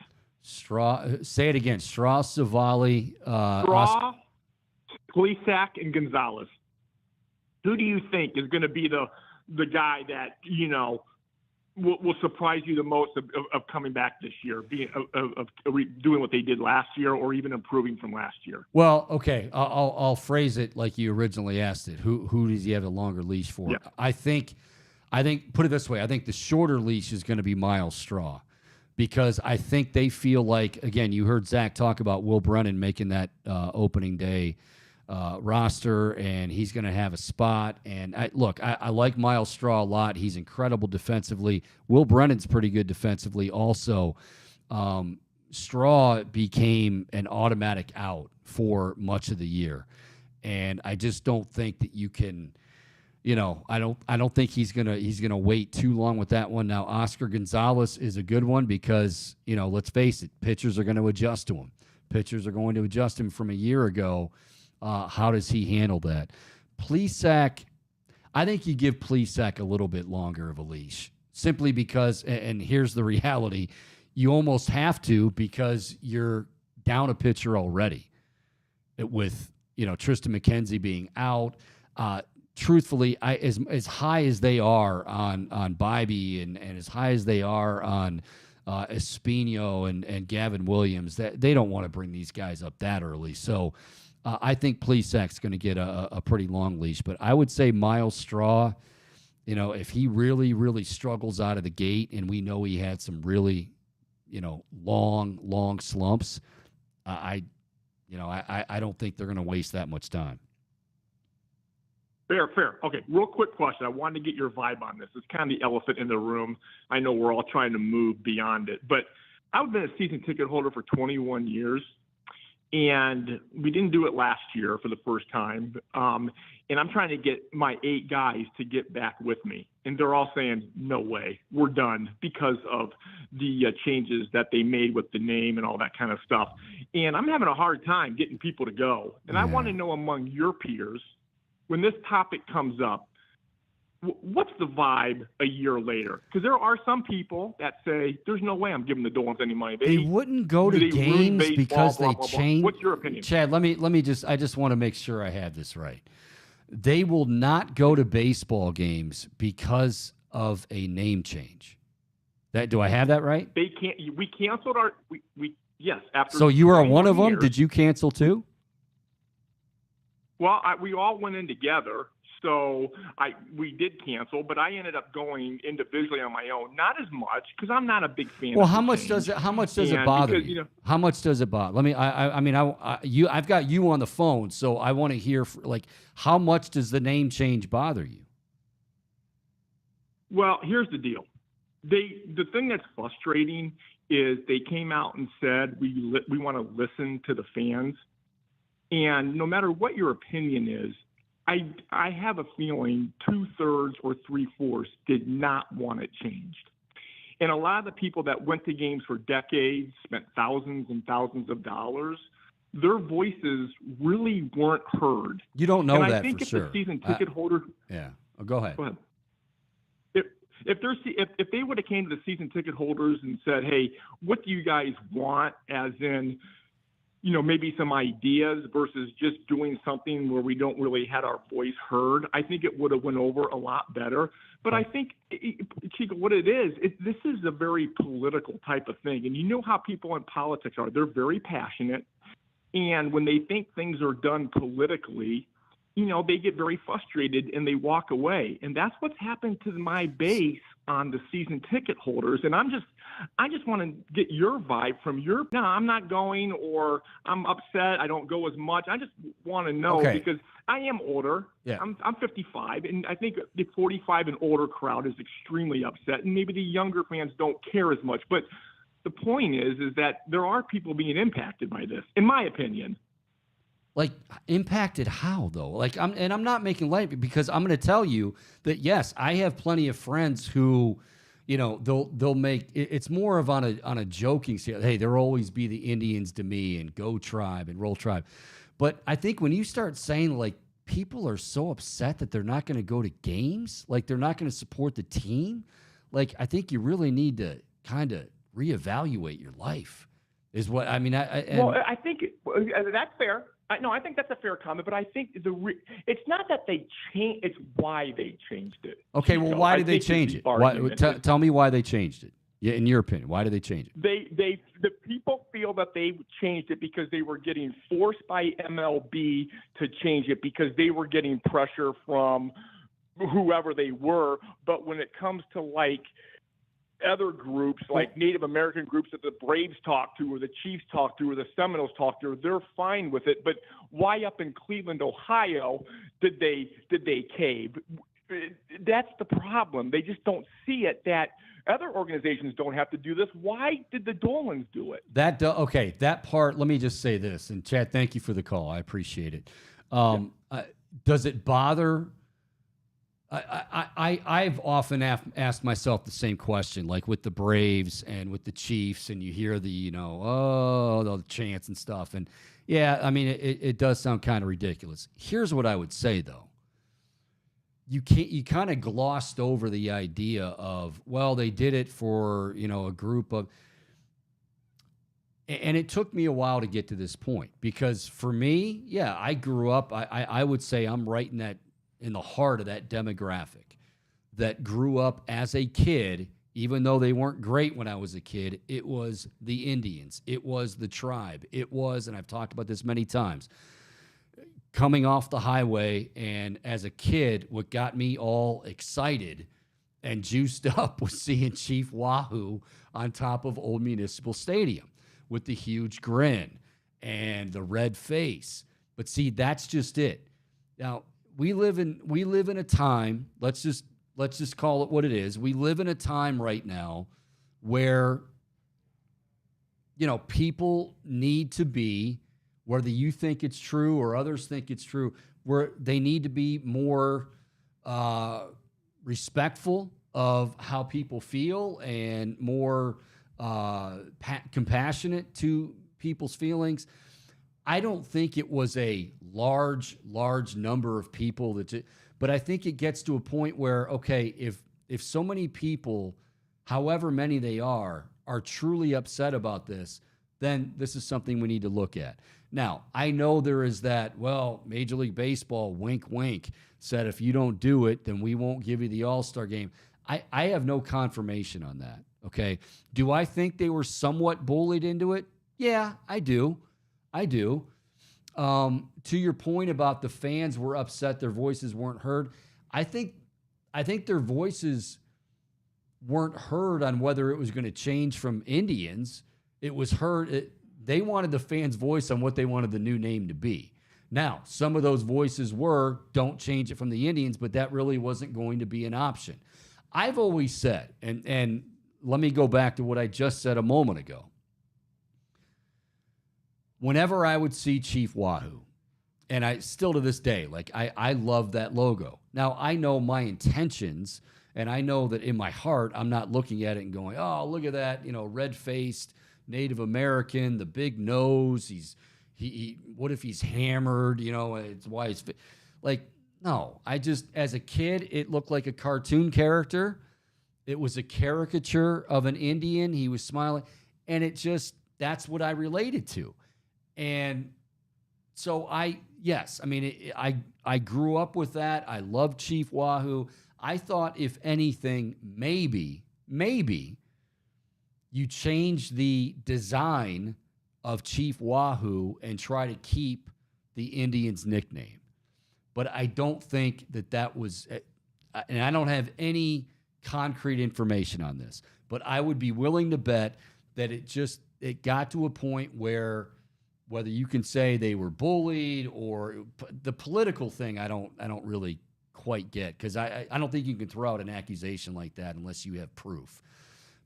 Straw. Say it again. Straw, Savali, Straw, Plesac, and Gonzalez. Who do you think is going to be the guy that will surprise you the most of coming back this year, of doing what they did last year, or even improving from last year? Well, okay, I'll phrase it like you originally asked it. Who does he have a longer leash for? Yeah. I think put it this way. I think the shorter leash is going to be Miles Straw, because I think they feel like, again, you heard Zach talk about Will Brennan making that opening day roster, and he's going to have a spot. And I like Miles Straw a lot. He's incredible defensively. Will Brennan's pretty good defensively also. Straw became an automatic out for much of the year, and I just don't think that you can. I don't think he's gonna wait too long with that one. Now, Oscar Gonzalez is a good one because let's face it, pitchers are going to adjust to him. Pitchers are going to adjust him from a year ago. How does he handle that? Plesac, I think you give Plesac a little bit longer of a leash, simply because, and here's the reality, you almost have to, because you're down a pitcher already with, Tristan McKenzie being out. Truthfully, as high as they are on Bybee and as high as they are on Espino and Gavin Williams, that they don't want to bring these guys up that early. So I think Plesac's going to get a pretty long leash. But I would say Miles Straw, if he really, really struggles out of the gate, and we know he had some really, long slumps, I don't think they're going to waste that much time. Fair. Okay, real quick question. I wanted to get your vibe on this. It's kind of the elephant in the room. I know we're all trying to move beyond it, but I've been a season ticket holder for 21 years, and we didn't do it last year for the first time. And I'm trying to get my 8 guys to get back with me, and they're all saying, no way, we're done, because of the changes that they made with the name and all that kind of stuff. And I'm having a hard time getting people to go. And I want to know, among your peers, when this topic comes up, what's the vibe a year later? Because there are some people that say, there's no way I'm giving the Dolans any money. They wouldn't go to games baseball, because they changed. What's your opinion? Chad, let me I just want to make sure I have this right. They will not go to baseball games because of a name change. Do I have that right? They can't. We canceled our. Yes. After. So you are one of them. Did you cancel too? Well, we all went in together, so we did cancel, but I ended up going individually on my own. Not as much, because I'm not a big fan. Well, how much does it bother you? How much does it bother? Let me. I've got you on the phone, so I want to hear how much does the name change bother you? Well, here's the deal. The thing that's frustrating is they came out and said we want to listen to the fans. And no matter what your opinion is, I have a feeling 2/3 or 3/4 did not want it changed. And a lot of the people that went to games for decades, spent thousands and thousands of dollars, their voices really weren't heard. You don't know that for sure. I think if the season ticket holder... Yeah. Oh, go ahead. Go ahead. If they would have came to the season ticket holders and said, "Hey, what do you guys want?" as in, maybe some ideas versus just doing something where we don't really had our voice heard, I think it would have went over a lot better. But I think, Chico, what it is, this is a very political type of thing. And you know how people in politics are. They're very passionate. And when they think things are done politically, they get very frustrated and they walk away. And that's what's happened to my base on the season ticket holders. And I just want to get your vibe from no, I'm not going, or I'm upset, I don't go as much. I just want to know because I am older. Yeah. I'm 55, and I think the 45 and older crowd is extremely upset, and maybe the younger fans don't care as much. But the point is that there are people being impacted by this, in my opinion. Like, impacted how, though? Like, I'm not making light, because I'm going to tell you that, yes, I have plenty of friends who, they'll make it's more of on a joking scale. Hey, there'll always be the Indians to me, and go Tribe and roll Tribe. But I think when you start saying, like, people are so upset that they're not going to go to games, like they're not going to support the team, like, I think you really need to kind of reevaluate your life, is what I mean. I think that's fair. I think that's a fair comment, but I think it's not that they changed; it's why they changed it. Okay, well, why did they change it? Tell me why they changed it. Yeah, in your opinion, why did they change it? The people feel that they changed it because they were getting forced by MLB to change it because they were getting pressure from whoever they were. But when it comes to like other groups, like Native American groups that the Braves talk to, or the Chiefs talk to, or the Seminoles talk to, they're fine with it. But why up in Cleveland, Ohio, did they cave? That's the problem. They just don't see it that other organizations don't have to do this. Why did the Dolans do it? That part, let me just say this. And Chad, thank you for the call. I appreciate it. Does it bother? I've often asked myself the same question, like with the Braves and with the Chiefs, and you hear the, the chants and stuff. And yeah, I mean, it does sound kind of ridiculous. Here's what I would say, though. You kind of glossed over the idea of, well, they did it for, a group of, and it took me a while to get to this point, because for me, yeah, I grew up, I would say I'm right in the heart of that demographic that grew up as a kid, even though they weren't great when I was a kid. It was the Indians. It was the Tribe. It was, and I've talked about this many times, coming off the highway, and as a kid, what got me all excited and juiced up was seeing Chief Wahoo on top of Old Municipal Stadium with the huge grin and the red face. But see, that's just it. Now, we live in a time, let's just call it what it is. We live in a time right now where, people need to be, whether you think it's true or others think it's true, where they need to be more respectful of how people feel and more compassionate to people's feelings. I don't think it was a large number of people but I think it gets to a point where, okay, if so many people, however many they are truly upset about this, then this is something we need to look at. Now, I know there is that, well, Major League Baseball, wink, wink, said if you don't do it, then we won't give you the All-Star game. I have no confirmation on that, okay? Do I think they were somewhat bullied into it? Yeah, I do. To your point about the fans were upset, their voices weren't heard, I think their voices weren't heard on whether it was going to change from Indians. It was heard. They wanted the fans' voice on what they wanted the new name to be. Now, some of those voices were, don't change it from the Indians, but that really wasn't going to be an option. I've always said, and let me go back to what I just said a moment ago. Whenever I would see Chief Wahoo, and I still to this day, like I love that logo. Now, I know my intentions, and I know that in my heart, I'm not looking at it and going, oh, look at that, red-faced Native American, the big nose. He what if he's hammered? It's why he's like, no. I just, as a kid, it looked like a cartoon character, It was a caricature of an Indian. He was smiling. And that's what I related to. And so I grew up with that. I loved Chief Wahoo. I thought, if anything, maybe you change the design of Chief Wahoo and try to keep the Indians' nickname. But I don't think that was, and I don't have any concrete information on this, but I would be willing to bet that it got to a point where, whether you can say they were bullied or the political thing, I don't really quite get, because I don't think you can throw out an accusation like that unless you have proof.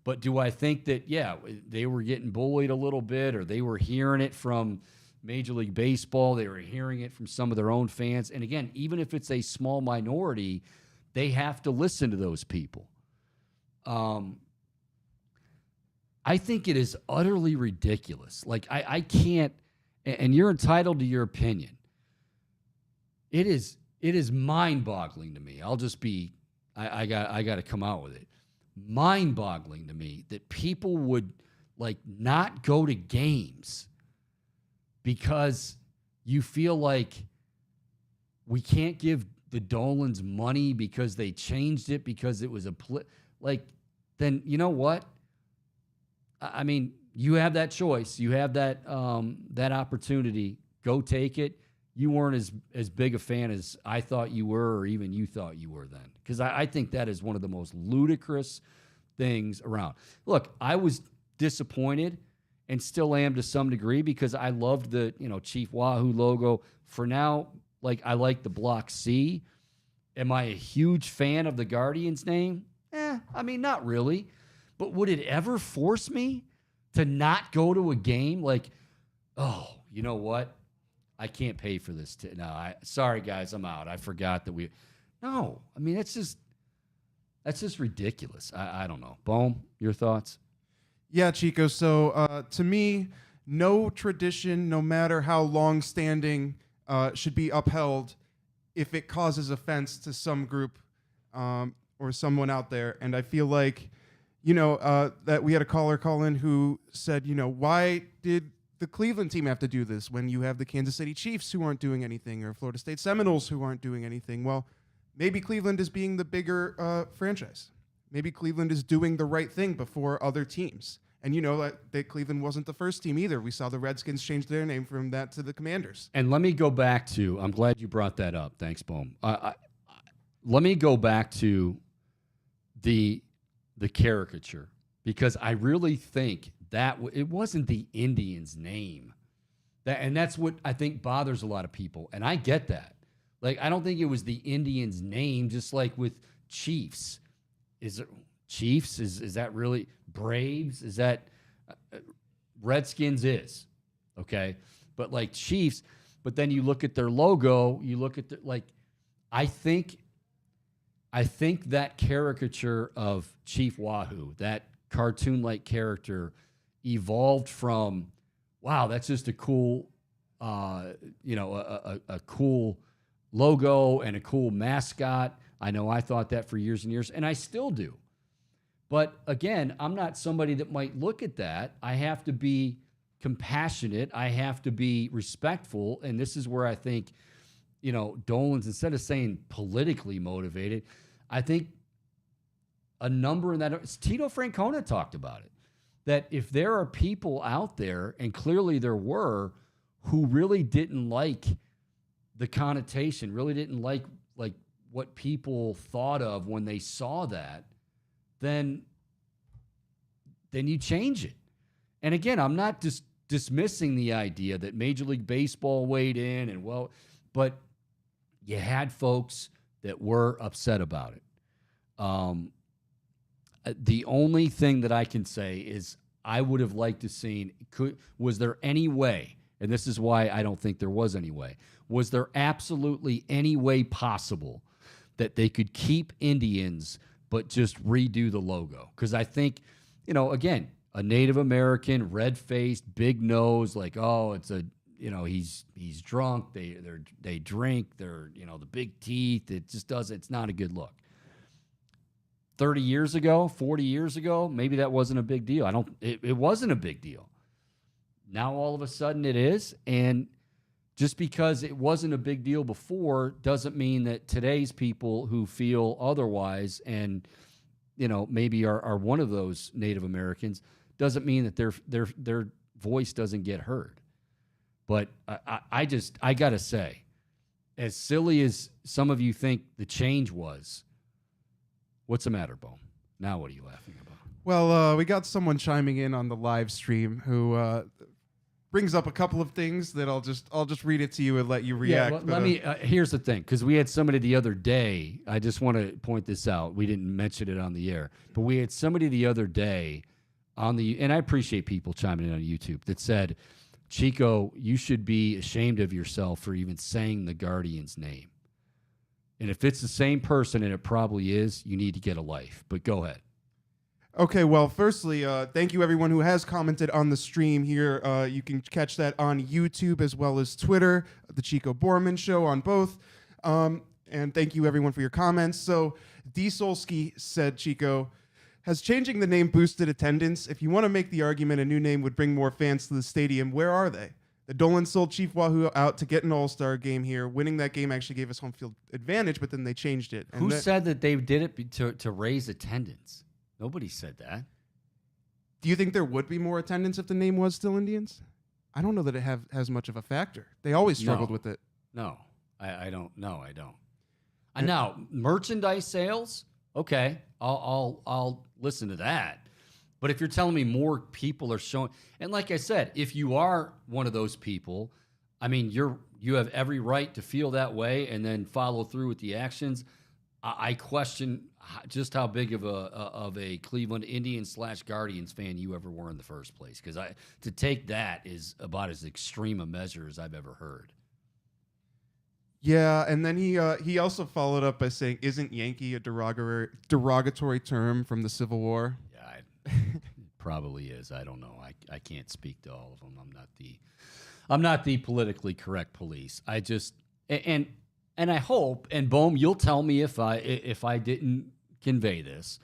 But do I think that, yeah, they were getting bullied a little bit, or they were hearing it from Major League Baseball, they were hearing it from some of their own fans? And again, even if it's a small minority, they have to listen to those people. I think it is utterly ridiculous. Like, I can't, and you're entitled to your opinion. It is mind-boggling to me. I'll just be, I got to come out with it. Mind-boggling to me that people would not go to games because you feel like we can't give the Dolans money because they changed it because it was then you know what? I mean, you have that choice. You have that opportunity. Go take it. You weren't as big a fan as I thought you were, or even you thought you were then. Because I think that is one of the most ludicrous things around. Look, I was disappointed and still am to some degree, because I loved the Chief Wahoo logo. For now, I like the Block C. Am I a huge fan of the Guardians name? I mean, not really. But would it ever force me to not go to a game? Oh, you know what? I can't pay for this. Sorry, guys, I'm out. I forgot that No, I mean, that's just ridiculous. I don't know. Bohm, your thoughts? Yeah, Chico. So to me, no tradition, no matter how long-standing, should be upheld if it causes offense to some group or someone out there. And I feel like, that we had a caller call in who said, why did the Cleveland team have to do this when you have the Kansas City Chiefs who aren't doing anything, or Florida State Seminoles who aren't doing anything? Well, maybe Cleveland is being the bigger franchise. Maybe Cleveland is doing the right thing before other teams. And that Cleveland wasn't the first team either. We saw the Redskins change their name from that to the Commanders. And let me go back to, I'm glad you brought that up. Thanks, Bohm. Let me go back to the caricature, because I really think that it wasn't the Indians' name. And that's what I think bothers a lot of people. And I get that. I don't think it was the Indians' name, just like with Chiefs. Is it Chiefs? Is that really Braves? Is that Redskins is? Okay. But Chiefs, but then you look at their logo, you look at I think that caricature of Chief Wahoo, that cartoon-like character, evolved from, wow, that's just a cool, a cool logo and a cool mascot. I know I thought that for years and years, and I still do. But again, I'm not somebody that might look at that. I have to be compassionate. I have to be respectful, and this is where I think, Dolan's, instead of saying politically motivated, I think a number in that, Tito Francona talked about it, that if there are people out there, and clearly there were, who really didn't like the connotation, really didn't like what people thought of when they saw that, then you change it. And again, I'm not just dismissing the idea that Major League Baseball weighed in but you had folks that were upset about it. The only thing that I can say is I would have liked to seen, was there any way, and this is why I don't think there was any way, was there absolutely any way possible that they could keep Indians but just redo the logo? Because I think, again, a Native American, red-faced, big nose, it's a, he's drunk, they drink, they're, the big teeth, it's not a good look. 30 years ago, 40 years ago, maybe that wasn't a big deal. It wasn't a big deal. Now all of a sudden it is, and just because it wasn't a big deal before doesn't mean that today's people who feel otherwise and maybe are one of those Native Americans doesn't mean that their voice doesn't get heard. But I gotta say, as silly as some of you think the change was, what's the matter, Bo? Now what are you laughing about? Well, we got someone chiming in on the live stream who brings up a couple of things that I'll just read it to you and let you react. Yeah, let me. Here's the thing, because we had somebody the other day. I just want to point this out. We didn't mention it on the air, but we had somebody the other day and I appreciate people chiming in on YouTube that said, Chico, you should be ashamed of yourself for even saying the Guardians' name. And if it's the same person, and it probably is, you need to get a life. But go ahead. Okay, well, firstly, thank you everyone who has commented on the stream here. You can catch that on YouTube as well as Twitter, the Chico Bormann Show on both. And thank you everyone for your comments. So D. Solsky said, Chico, has changing the name boosted attendance? If you want to make the argument a new name would bring more fans to the stadium, where are they? The Dolan sold Chief Wahoo out to get an all-star game here. Winning that game actually gave us home field advantage, but then they changed it. Who said that they did it to raise attendance? Nobody said that. Do you think there would be more attendance if the name was still Indians? I don't know that it has much of a factor. They always struggled with it. No, I don't. No, I don't. Now, merchandise sales, okay, I'll listen to that. But if you're telling me more people are showing, and like I said, if you are one of those people, I mean, you have every right to feel that way and then follow through with the actions. I question just how big of a Cleveland Indians / Guardians fan you ever were in the first place, because to take that is about as extreme a measure as I've ever heard. Yeah, and then he also followed up by saying, "Isn't Yankee a derogatory term from the Civil War?" Yeah, it probably is. I don't know. I can't speak to all of them. I'm not the politically correct police. I just and I hope, and Bohm, you'll tell me if I didn't convey this.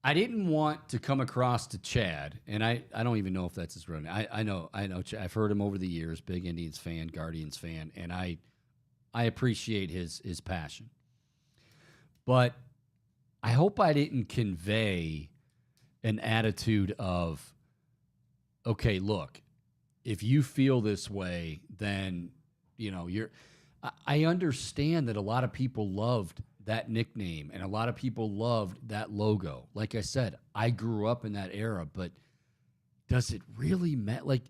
I didn't want to come across to Chad, and I don't even know if that's his real name. I know. I've heard him over the years, big Indians fan, Guardians fan, and I appreciate his passion. But I hope I didn't convey an attitude of, okay, look, if you feel this way, then you're. I understand that a lot of people loved that nickname and a lot of people loved that logo. Like I said, I grew up in that era, but does it really matter? Like,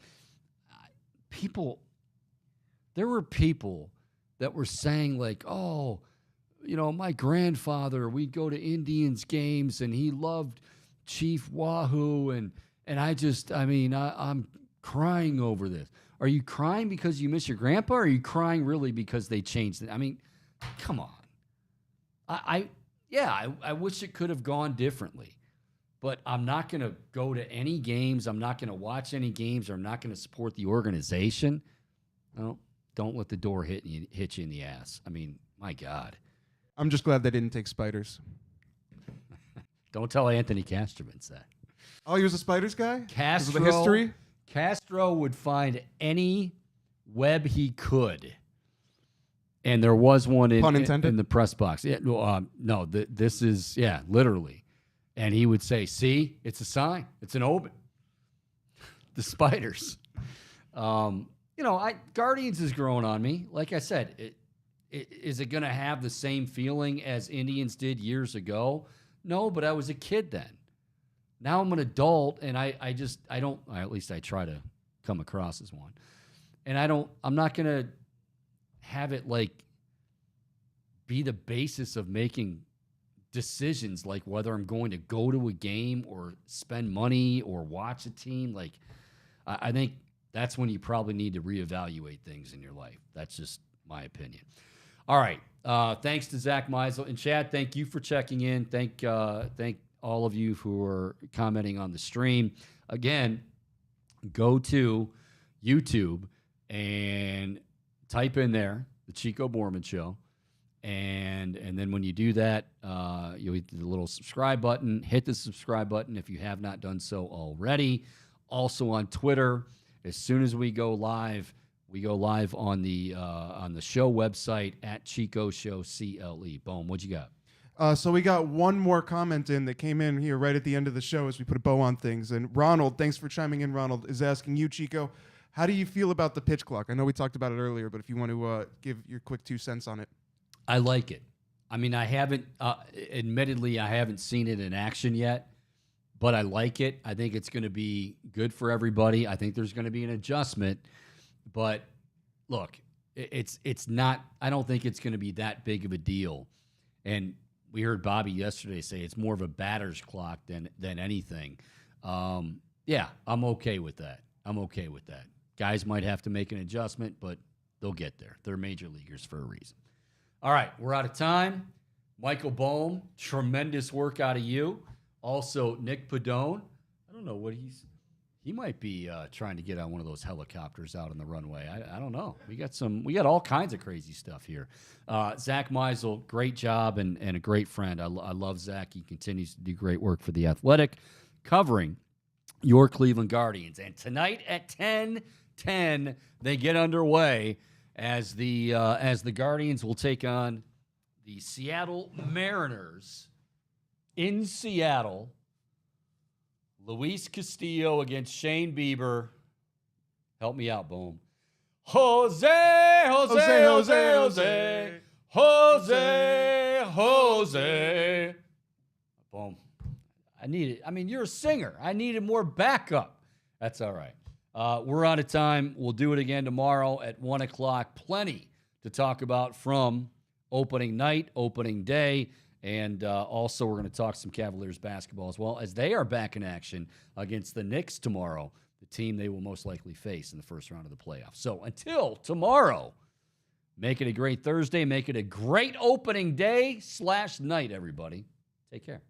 there were people that were saying like, oh, my grandfather, we'd go to Indians games and he loved Chief Wahoo. And I'm crying over this. Are you crying because you miss your grandpa, or are you crying really because they changed it? I mean, come on. I wish it could have gone differently, but I'm not going to go to any games. I'm not going to watch any games, or I'm not going to support the organization. Well, don't let the door hit you in the ass. I mean, my God. I'm just glad they didn't take spiders. Don't tell Anthony Castromans that. Oh, he was a spiders guy? Castro, the history? Castro would find any web he could. And there was one in the press box. Yeah, no, this is, literally. And he would say, see, it's a sign. It's an omen. The spiders. Guardians is growing on me. Like I said, is it going to have the same feeling as Indians did years ago? No, but I was a kid then. Now I'm an adult, and at least I try to come across as one. And I'm not going to have it be the basis of making decisions like whether I'm going to go to a game or spend money or watch a team. I think that's when you probably need to reevaluate things in your life. That's just my opinion. All right. Thanks to Zack Meisel. And Chad, thank you for checking in. Thank all of you who are commenting on the stream. Again, go to YouTube and type in there, the Chico Bormann Show, And then when you do that, you'll hit the little subscribe button. Hit the subscribe button if you have not done so already. Also on Twitter, as soon as we go live on the show website at Chico Show CLE. Boom, what you got? So we got one more comment in that came in here right at the end of the show as we put a bow on things. And Ronald, thanks for chiming in. Ronald is asking you, Chico, how do you feel about the pitch clock? I know we talked about it earlier, but if you want to give your quick 2 cents on it. I like it. I mean, I haven't, admittedly, I haven't seen it in action yet, but I like it. I think it's going to be good for everybody. I think there's going to be an adjustment, but look, it's not, I don't think it's going to be that big of a deal. And we heard Bobby yesterday say it's more of a batter's clock than anything. Yeah, I'm okay with that. Guys might have to make an adjustment, but they'll get there. They're major leaguers for a reason. All right, we're out of time. Michael Bohm, tremendous work out of you. Also, Nick Padone. I don't know what he might be trying to get on one of those helicopters out on the runway. I don't know. We got all kinds of crazy stuff here. Zack Meisel, great job and a great friend. I love Zack. He continues to do great work for The Athletic, covering your Cleveland Guardians. And tonight at 10:10, they get underway as the Guardians will take on the Seattle Mariners in Seattle. Luis Castillo against Shane Bieber. Help me out, Boom. Jose. Boom. I need it. I mean, you're a singer. I needed more backup. That's all right. We're out of time. We'll do it again tomorrow at 1 o'clock. Plenty to talk about from opening night, opening day, and also we're going to talk some Cavaliers basketball as well, as they are back in action against the Knicks tomorrow, the team they will most likely face in the first round of the playoffs. So until tomorrow, make it a great Thursday. Make it a great opening day / night, everybody. Take care.